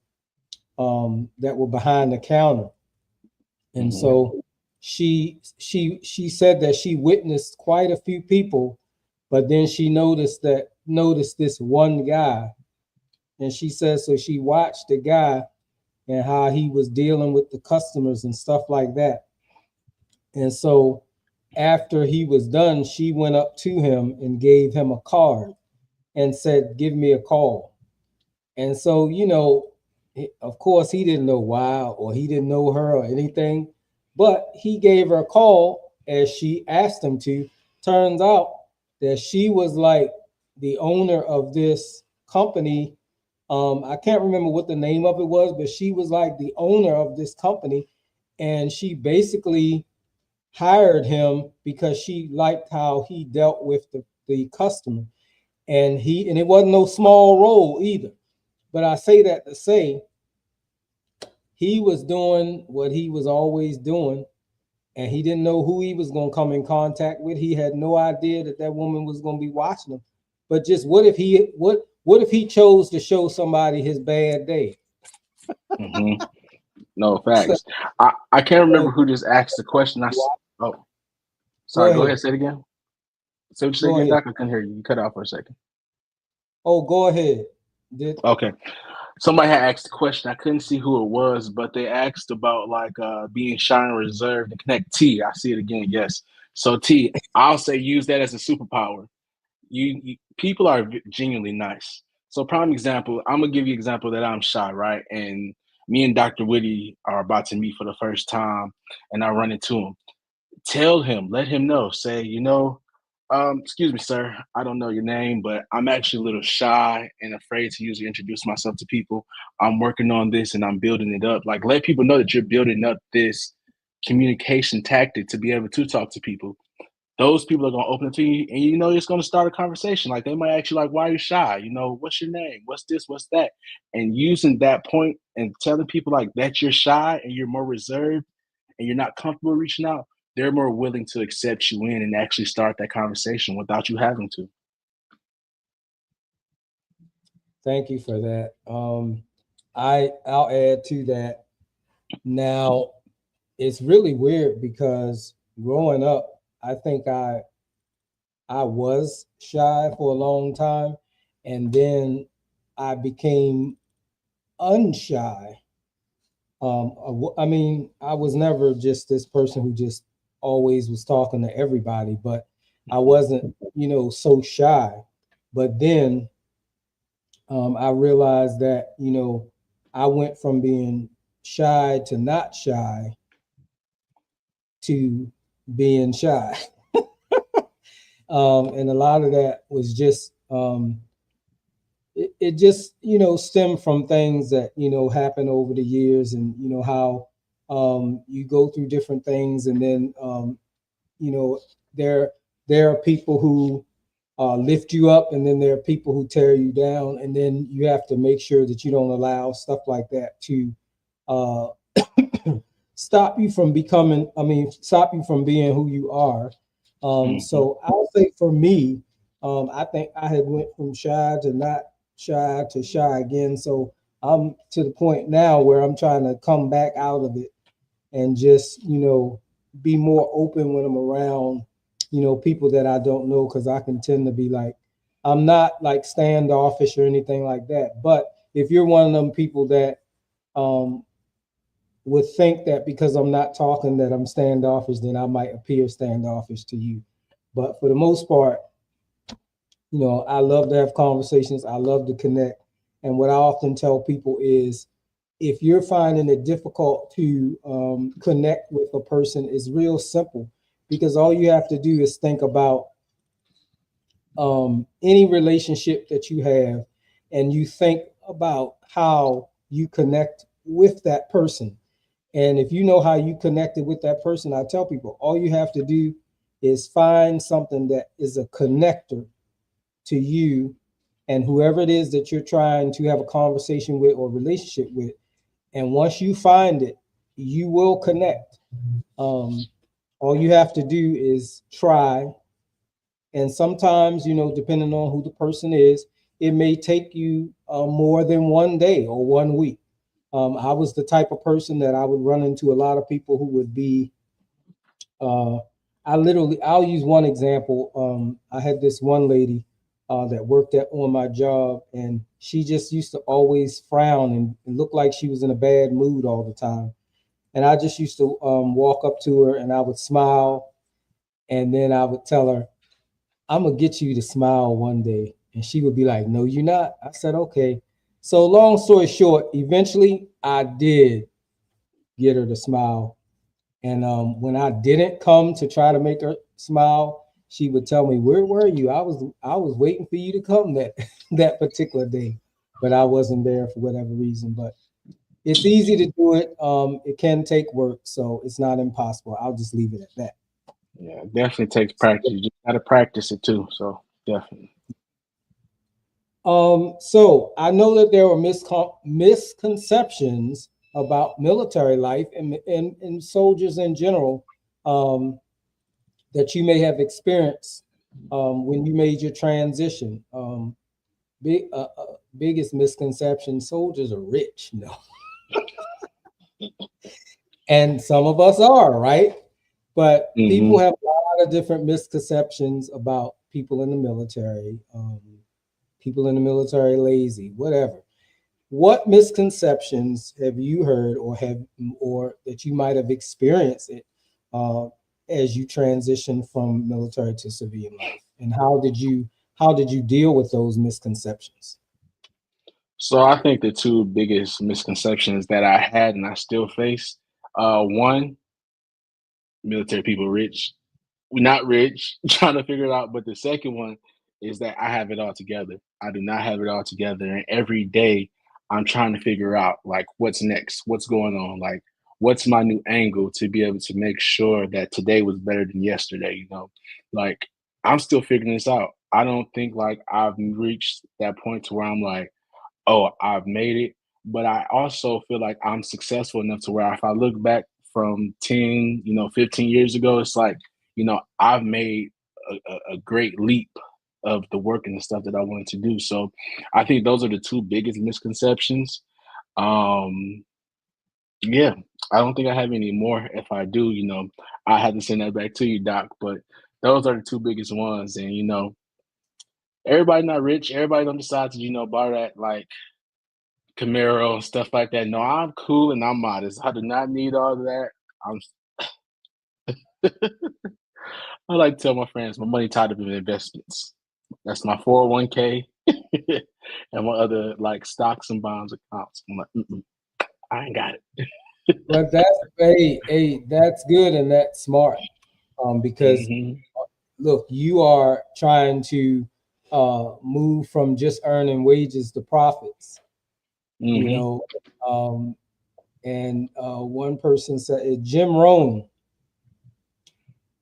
that were behind the counter. And Hmm. so she said that she witnessed quite a few people, but then she noticed this one guy. And she says so she watched the guy and how he was dealing with the customers and stuff like that. And so after he was done, she went up to him and gave him a card and said, "Give me a call." And so, of course, he didn't know why, or he didn't know her or anything, but he gave her a call as she asked him to. Turns out that she was like the owner of this company. I can't remember what the name of it was, but she was like the owner of this company. And she basically hired him because she liked how he dealt with the customer. And it wasn't no small role either. But I say that to say he was doing what he was always doing, and he didn't know who he was going to come in contact with. He had no idea that that woman was going to be watching him. But just what if he chose to show somebody his bad day? Hmm. No So, facts. I can't remember so who just asked the question. Oh, go sorry. Go ahead. ahead. Say it again. Say what you said Go again, ahead. Doc. I couldn't hear you. You cut out for a second. Oh, go ahead. Did Okay. Somebody had asked a question. I couldn't see who it was, but they asked about like being shy and reserved and connect. T, I see it again. Yes. So T, I'll say use that as a superpower. People are genuinely nice. So prime example, I'm gonna give you an example that I'm shy, right? And me and Dr. Whitty are about to meet for the first time, and I run into him. Tell him, let him know. Say, excuse me, sir. I don't know your name, but I'm actually a little shy and afraid to usually introduce myself to people. I'm working on this and I'm building it up. Like, let people know that you're building up this communication tactic to be able to talk to people. Those people are going to open it to you, and it's going to start a conversation. Like, they might ask you, like, why are you shy? What's your name? What's this? What's that? And using that point and telling people like that you're shy and you're more reserved and you're not comfortable reaching out, they're more willing to accept you in and actually start that conversation without you having to. Thank you for that. I'll add to that. Now, it's really weird because growing up, I think I was shy for a long time, and then I became unshy. I mean, I was never just this person who just always was talking to everybody, but I wasn't, so shy. But then I realized that, I went from being shy to not shy to being shy. And a lot of that was just it just stemmed from things that happen over the years, and how you go through different things, and then you know there there are people who lift you up, and then there are people who tear you down, and then you have to make sure that you don't allow stuff like that to uh, stop you from being who you are. Hmm. So I'll say for me, I think I had went from shy to not shy to shy again. So I'm to the point now where I'm trying to come back out of it and just, be more open when I'm around, people that I don't know, because I can tend to be like, I'm not like standoffish or anything like that. But if you're one of them people that um, would think that because I'm not talking that I'm standoffish, then I might appear standoffish to you. But for the most part, I love to have conversations. I love to connect. And what I often tell people is if you're finding it difficult to connect with a person, it's real simple, because all you have to do is think about any relationship that you have, and you think about how you connect with that person. And if you know how you connected with that person, I tell people all you have to do is find something that is a connector to you and whoever it is that you're trying to have a conversation with or relationship with. And once you find it, you will connect. All you have to do is try. And sometimes, depending on who the person is, it may take you more than one day or 1 week. I was the type of person that I would run into a lot of people who would be, I'll use one example. I had this one lady that worked on my job, and she just used to always frown and look like she was in a bad mood all the time. And I just used to walk up to her and I would smile, and then I would tell her, I'm gonna get you to smile one day. And she would be like, no, you're not. I said, okay. So long story short, eventually I did get her to smile. And when I didn't come to try to make her smile, she would tell me, where were you? I was waiting for you to come that particular day, but I wasn't there for whatever reason. But it's easy to do it. It can take work, so it's not impossible. I'll just leave it at that. Yeah, it definitely takes practice. You just gotta practice it too. So definitely. So I know that there were misconceptions about military life and soldiers in general, that you may have experienced when you made your transition. Biggest misconception: soldiers are rich. No, and some of us are, right? But people have a lot of different misconceptions about people in the military. People in the military lazy, whatever. What misconceptions have you heard or that you might have experienced it as you transition from military to civilian life? And how did you deal with those misconceptions? So I think the two biggest misconceptions that I had and I still face, one, military people rich. We're not rich, trying to figure it out. But the second one is that I have it all together. I do not have it all together. And every day I'm trying to figure out like what's next, what's going on, like what's my new angle to be able to make sure that today was better than yesterday. Like I'm still figuring this out. I don't think like I've reached that point to where I'm like, oh, I've made it. But I also feel like I'm successful enough to where if I look back from 10, 15 years ago, it's like, I've made a great leap of the work and the stuff that I wanted to do. So I think those are the two biggest misconceptions. Um, yeah, I don't think I have any more. If I do, I have to send that back to you, Doc. But those are the two biggest ones. And, everybody not rich. Everybody don't decide to, buy that like Camaro and stuff like that. No, I'm cool and I'm modest. I do not need all of that. I'm I like to tell my friends my money tied up in investments. That's my 401k and my other like stocks and bonds accounts. I'm like, I ain't got it. But that's good and that's smart. Because look, you are trying to move from just earning wages to profits. And one person said, Jim Rohn,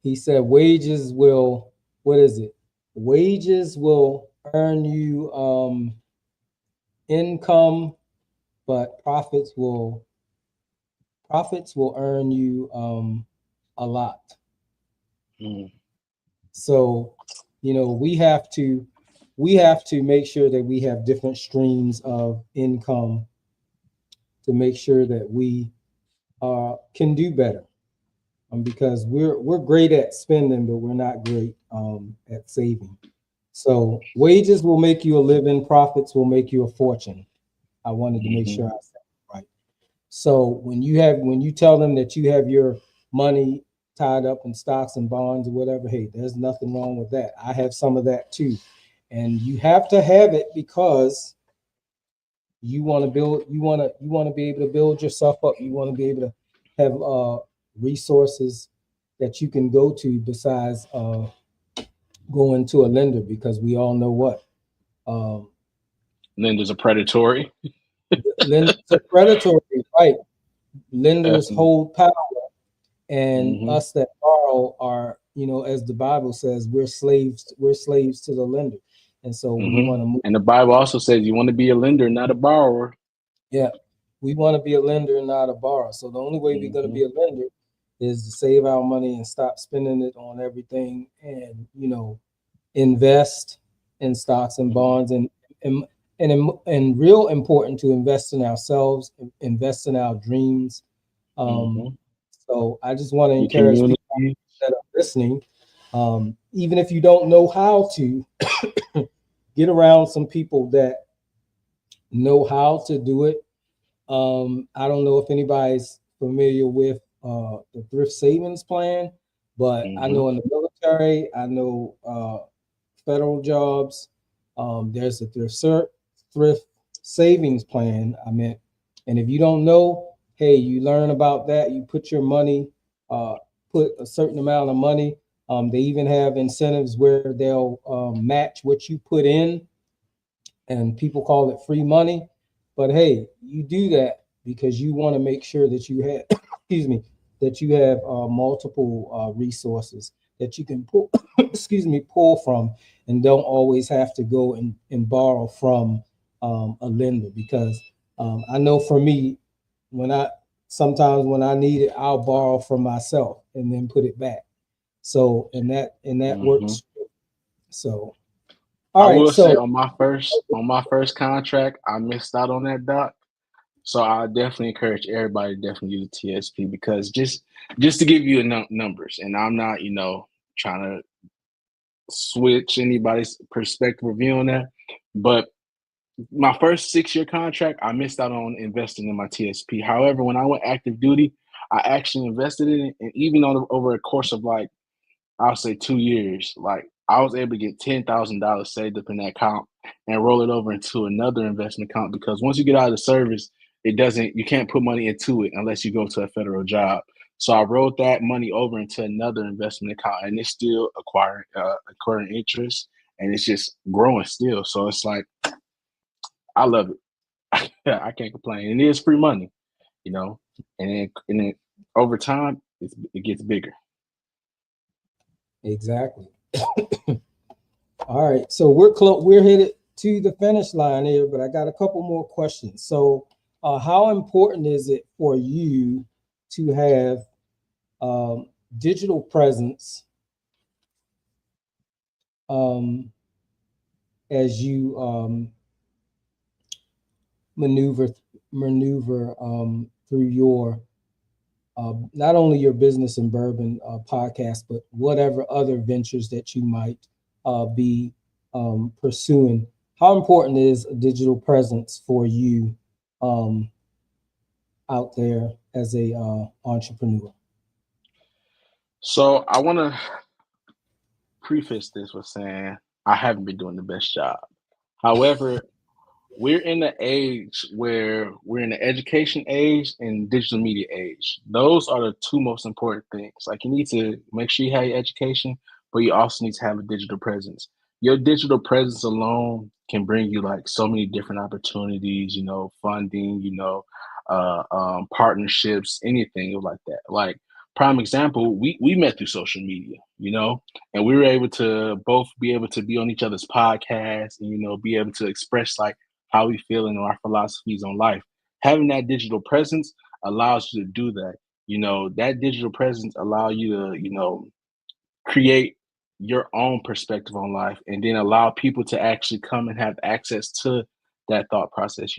he said, wages will, what is it? Wages will earn you income, but profits will earn you a lot. So, we have to make sure that we have different streams of income to make sure that we can do better. Because we're great at spending, but we're not great at saving. So wages will make you a living, profits will make you a fortune. I wanted to make sure I said it right. So when you tell them that you have your money tied up in stocks and bonds or whatever, hey, there's nothing wrong with that. I have some of that too. And you have to have it because you want to build, you want to be able to build yourself up. You want to be able to have resources that you can go to besides going to a lender, because we all know what Lenders are predatory. lenders are predatory, right? Lenders Definitely. hold power, and Mm-hmm. us that borrow are, as the Bible says, we're slaves to the lender. And so we Mm-hmm. want to move. And the Bible also says you want to be a lender, not a borrower. Yeah, we want to be a lender and not a borrower. So the only way we're going to Mm-hmm. be a lender is to save our money and stop spending it on everything, and invest in stocks and bonds, and real important to invest in ourselves, invest in our dreams. Mm-hmm. So I just want to Your encourage people community. that are listening, even if you don't know how to, get around some people that know how to do it. I don't know if anybody's familiar with the thrift savings plan, but I Mm-hmm. know in the military, I know federal jobs, there's a thrift savings plan. And if you don't know, hey, you learn about that. You put your money, put a certain amount of money. They even have incentives where they'll match what you put in, and people call it free money. But hey, you do that because you want to make sure that you have, excuse me, that you have multiple resources that you can pull, pull from, and don't always have to go and borrow from a lender. Because I know for me, when I sometimes when I need it, I'll borrow from myself and then put it back. So and that Mm-hmm. works. So I all right, will say so on my first contract, I missed out on that, doc. So I definitely encourage everybody to definitely use the TSP, because just to give you numbers, and I'm not trying to switch anybody's perspective or view on that, but my first 6-year contract, I missed out on investing in my TSP. However, when I went active duty, I actually invested in it, and even over a course of like, I'll say 2 years, like I was able to get $10,000 saved up in that account and roll it over into another investment account, because once you get out of the service, you can't put money into it unless you go to a federal job. So I rolled that money over into another investment account, and it's still acquiring interest, and it's just growing still. So it's like, I love it. I can't complain. And it is free money, you know, and then over time, it gets bigger. exactly. All right, so we're headed to the finish line here, but I got a couple more questions. So, how important is it for you to have um, digital presence um, as you maneuver through your not only your business and bourbon podcast, but whatever other ventures that you might be pursuing? How important is a digital presence for you um, out there as a entrepreneur? So I want to preface this with saying I haven't been doing the best job. However, we're in the age where we're in the education age and digital media age. Those are the two most important things. Like, you need to make sure you have your education, but you also need to have a digital presence. Your digital presence alone can bring you like so many different opportunities, funding, partnerships, anything like that. Like, prime example, we met through social media, and we were able to both be able to be on each other's podcasts and, be able to express like how we feel and our philosophies on life. Having that digital presence allows you to do that. That digital presence allow you to, create your own perspective on life, and then allow people to actually come and have access to that thought process.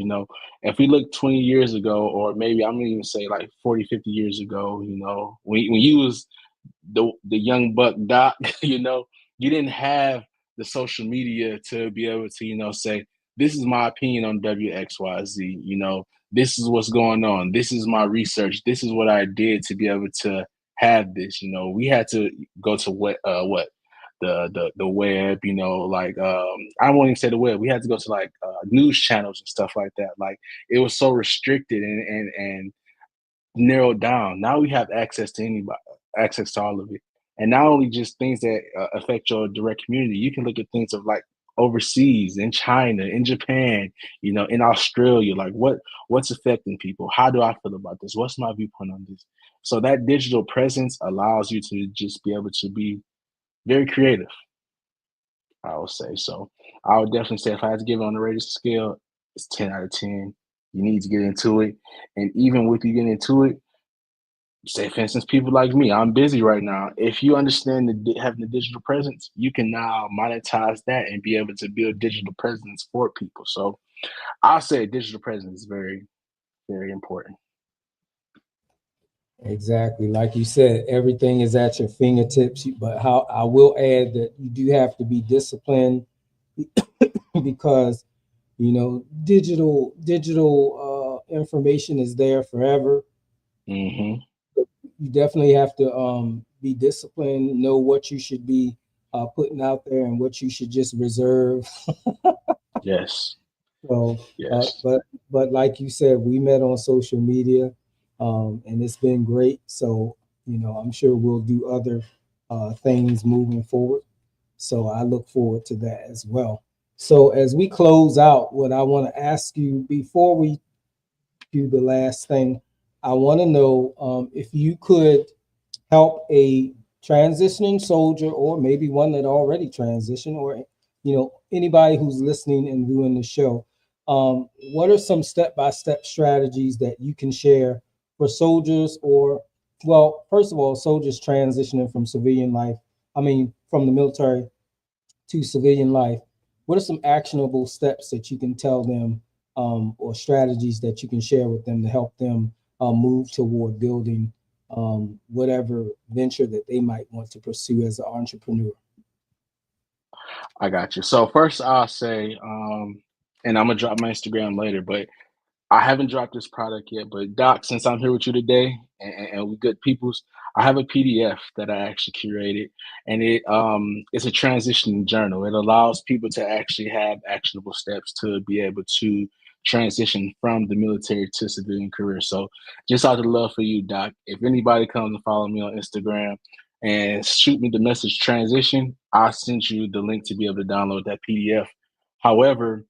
If we look 20 years ago, or maybe I'm gonna even say like 40, 50 years ago, when you was the young buck, doc, you didn't have the social media to be able to, say, this is my opinion on WXYZ, this is what's going on, this is my research, this is what I did to be able to have this. We had to go to what the web, like I won't even say the web. We had to go to like news channels and stuff like that. Like it was so restricted and narrowed down. Now we have access to anybody, access to all of it, and not only just things that affect your direct community. You can look at things of like overseas, in China, in Japan, in Australia. Like what's affecting people? How do I feel about this? What's my viewpoint on this? So that digital presence allows you to just be able to be very creative, I would say. So I would definitely say if I had to give it on the rating scale, it's 10 out of 10. You need to get into it. And even with you getting into it, say for instance, people like me, I'm busy right now. If you understand having the digital presence, you can now monetize that and be able to build digital presence for people. So I'll say digital presence is very, very important. Exactly. Like you said, everything is at your fingertips, but how I will add that you do have to be disciplined because, digital information is there forever. Mm-hmm. You definitely have to be disciplined, know what you should be putting out there and what you should just reserve. Yes. So, Yes. but like you said, we met on social media, and it's been great. So, I'm sure we'll do other things moving forward. So I look forward to that as well. So as we close out, what I want to ask you before we do the last thing, I want to know if you could help a transitioning soldier or maybe one that already transitioned or anybody who's listening and viewing the show, what are some step-by-step strategies that you can share for soldiers or, well, first of all, soldiers transitioning from from the military to civilian life? What are some actionable steps that you can tell them, or strategies that you can share with them to help them move toward building whatever venture that they might want to pursue as an entrepreneur? I got you. So first I'll say, and I'm gonna drop my Instagram later, but I haven't dropped this product yet. But Doc, since I'm here with you today and we good peoples, I have a PDF that I actually curated, and it's a transition journal. It allows people to actually have actionable steps to be able to transition from the military to civilian career. So just out of love for you, Doc, if anybody comes and follow me on Instagram and shoot me the message transition, I'll send you the link to be able to download that PDF. However,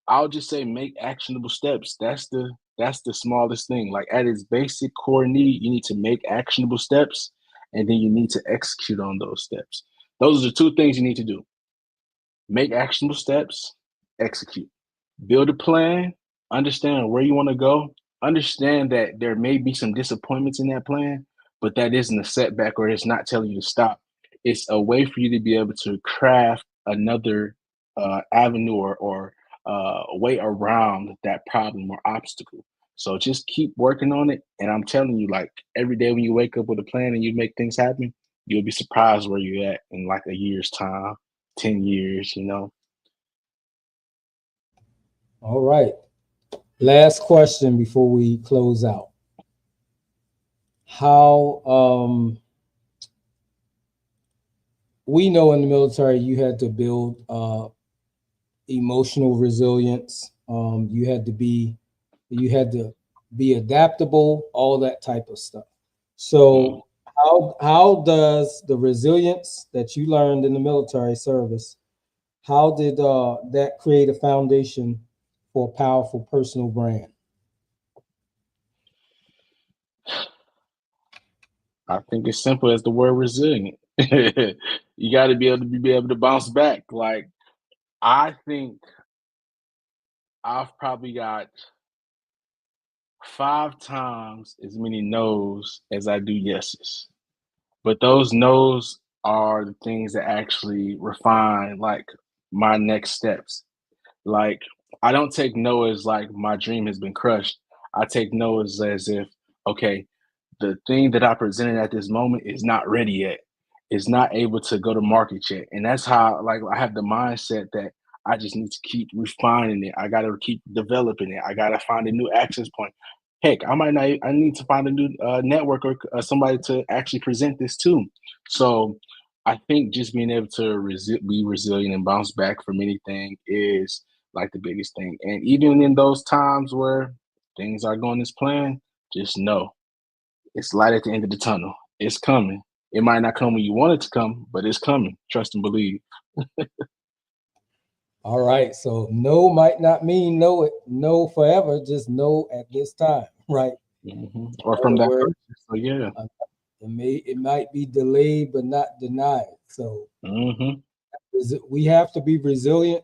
I'll just say make actionable steps. That's the smallest thing. Like at its basic core need, you need to make actionable steps and then you need to execute on those steps. Those are the two things you need to do. Make actionable steps, execute. Build a plan, understand where you want to go, understand that there may be some disappointments in that plan, but that isn't a setback or it's not telling you to stop. It's a way for you to be able to craft another avenue or way around that problem or obstacle. So just keep working on it. And I'm telling you, like every day when you wake up with a plan and you make things happen, you'll be surprised where you're at in like a year's time, 10 years. All right. Last question before we close out. How we know in the military you had to build emotional resilience. You had to be adaptable, all that type of stuff. So how does the resilience that you learned in the military service, how did that create a foundation for a powerful personal brand? I think it's simple as the word resilient. You got to be able to bounce back. Like I think I've probably got 5 times as many no's as I do yeses. But those no's are the things that actually refine like my next steps. Like I don't take no as like my dream has been crushed. I take no as if, okay, the thing that I presented at this moment is not ready yet. It's not able to go to market yet. And that's how like I have the mindset that I just need to keep refining it. I gotta keep developing it. I gotta find a new access point. Heck, I need to find a new network or somebody to actually present this to. So I think just being able to be resilient and bounce back from anything is like the biggest thing. And even in those times where things are going as planned, just know it's light at the end of the tunnel. It's coming. It might not come when you want it to come, but it's coming. Trust and believe. All right. So no might not mean no forever, just no at this time, right? Or In from other that words, person. So yeah. it might be delayed but not denied. So hmm we have to be resilient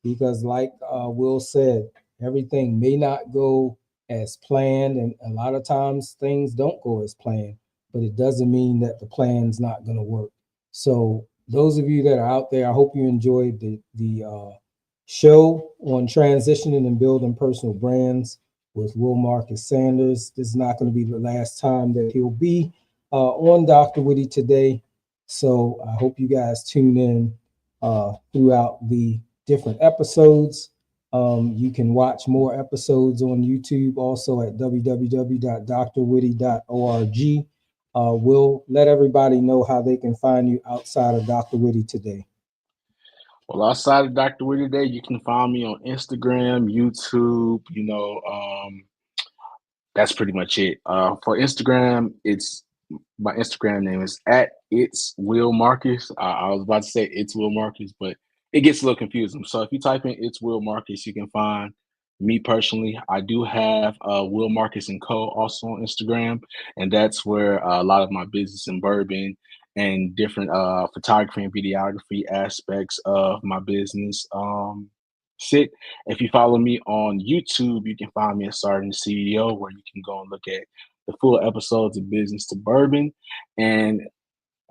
because, like Will said, everything may not go as planned, and a lot of times things don't go as planned. But it doesn't mean that the plan's not going to work. So those of you that are out there, I hope you enjoyed the show on transitioning and building personal brands with Will Marcus Sanders. This is not going to be the last time that he'll be on DrWhitty Today. So I hope you guys tune in throughout the different episodes. You can watch more episodes on YouTube, also at www.drwhitty.org. We'll let everybody know how they can find you outside of DrWhitty Today. Well, outside of DrWhitty Today, you can find me on Instagram, YouTube. That's pretty much it. For Instagram, my Instagram name is at it's Will Marcus. I was about to say it's Will Marcus, but it gets a little confusing. So if you type in it's Will Marcus, you can find me personally. I do have Will Marcus and Co. also on Instagram, and that's where a lot of my business and bourbon and different photography and videography aspects of my business sit. If you follow me on YouTube, you can find me at Sergeant CEO, where you can go and look at the full episodes of Business to Bourbon. And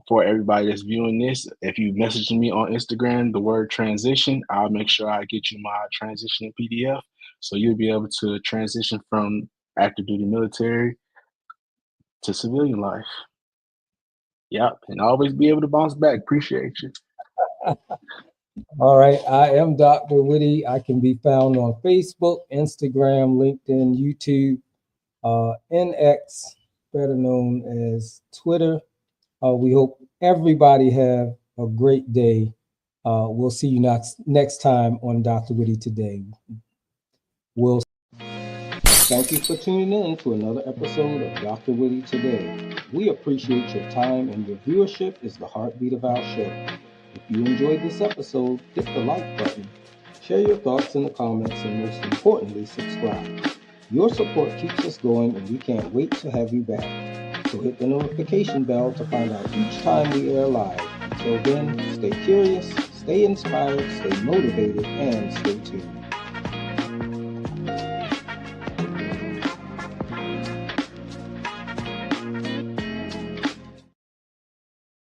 for everybody that's viewing this, if you message me on Instagram, the word transition, I'll make sure I get you my transition PDF. So you'll be able to transition from active duty military to civilian life. Yep. And always be able to bounce back. Appreciate you. All right. I am DrWhitty. I can be found on Facebook, Instagram, LinkedIn, YouTube, NX, better known as Twitter. We hope everybody have a great day. We'll see you next time on DrWhitty Today. Thank you for tuning in to another episode of DrWhitty Today. We appreciate your time, and your viewership is the heartbeat of our show. If you enjoyed this episode, hit the like button, share your thoughts in the comments, and most importantly, subscribe. Your support keeps us going, and we can't wait to have you back. So hit the notification bell to find out each time we air live. Until then, stay curious, stay inspired, stay motivated, and stay tuned.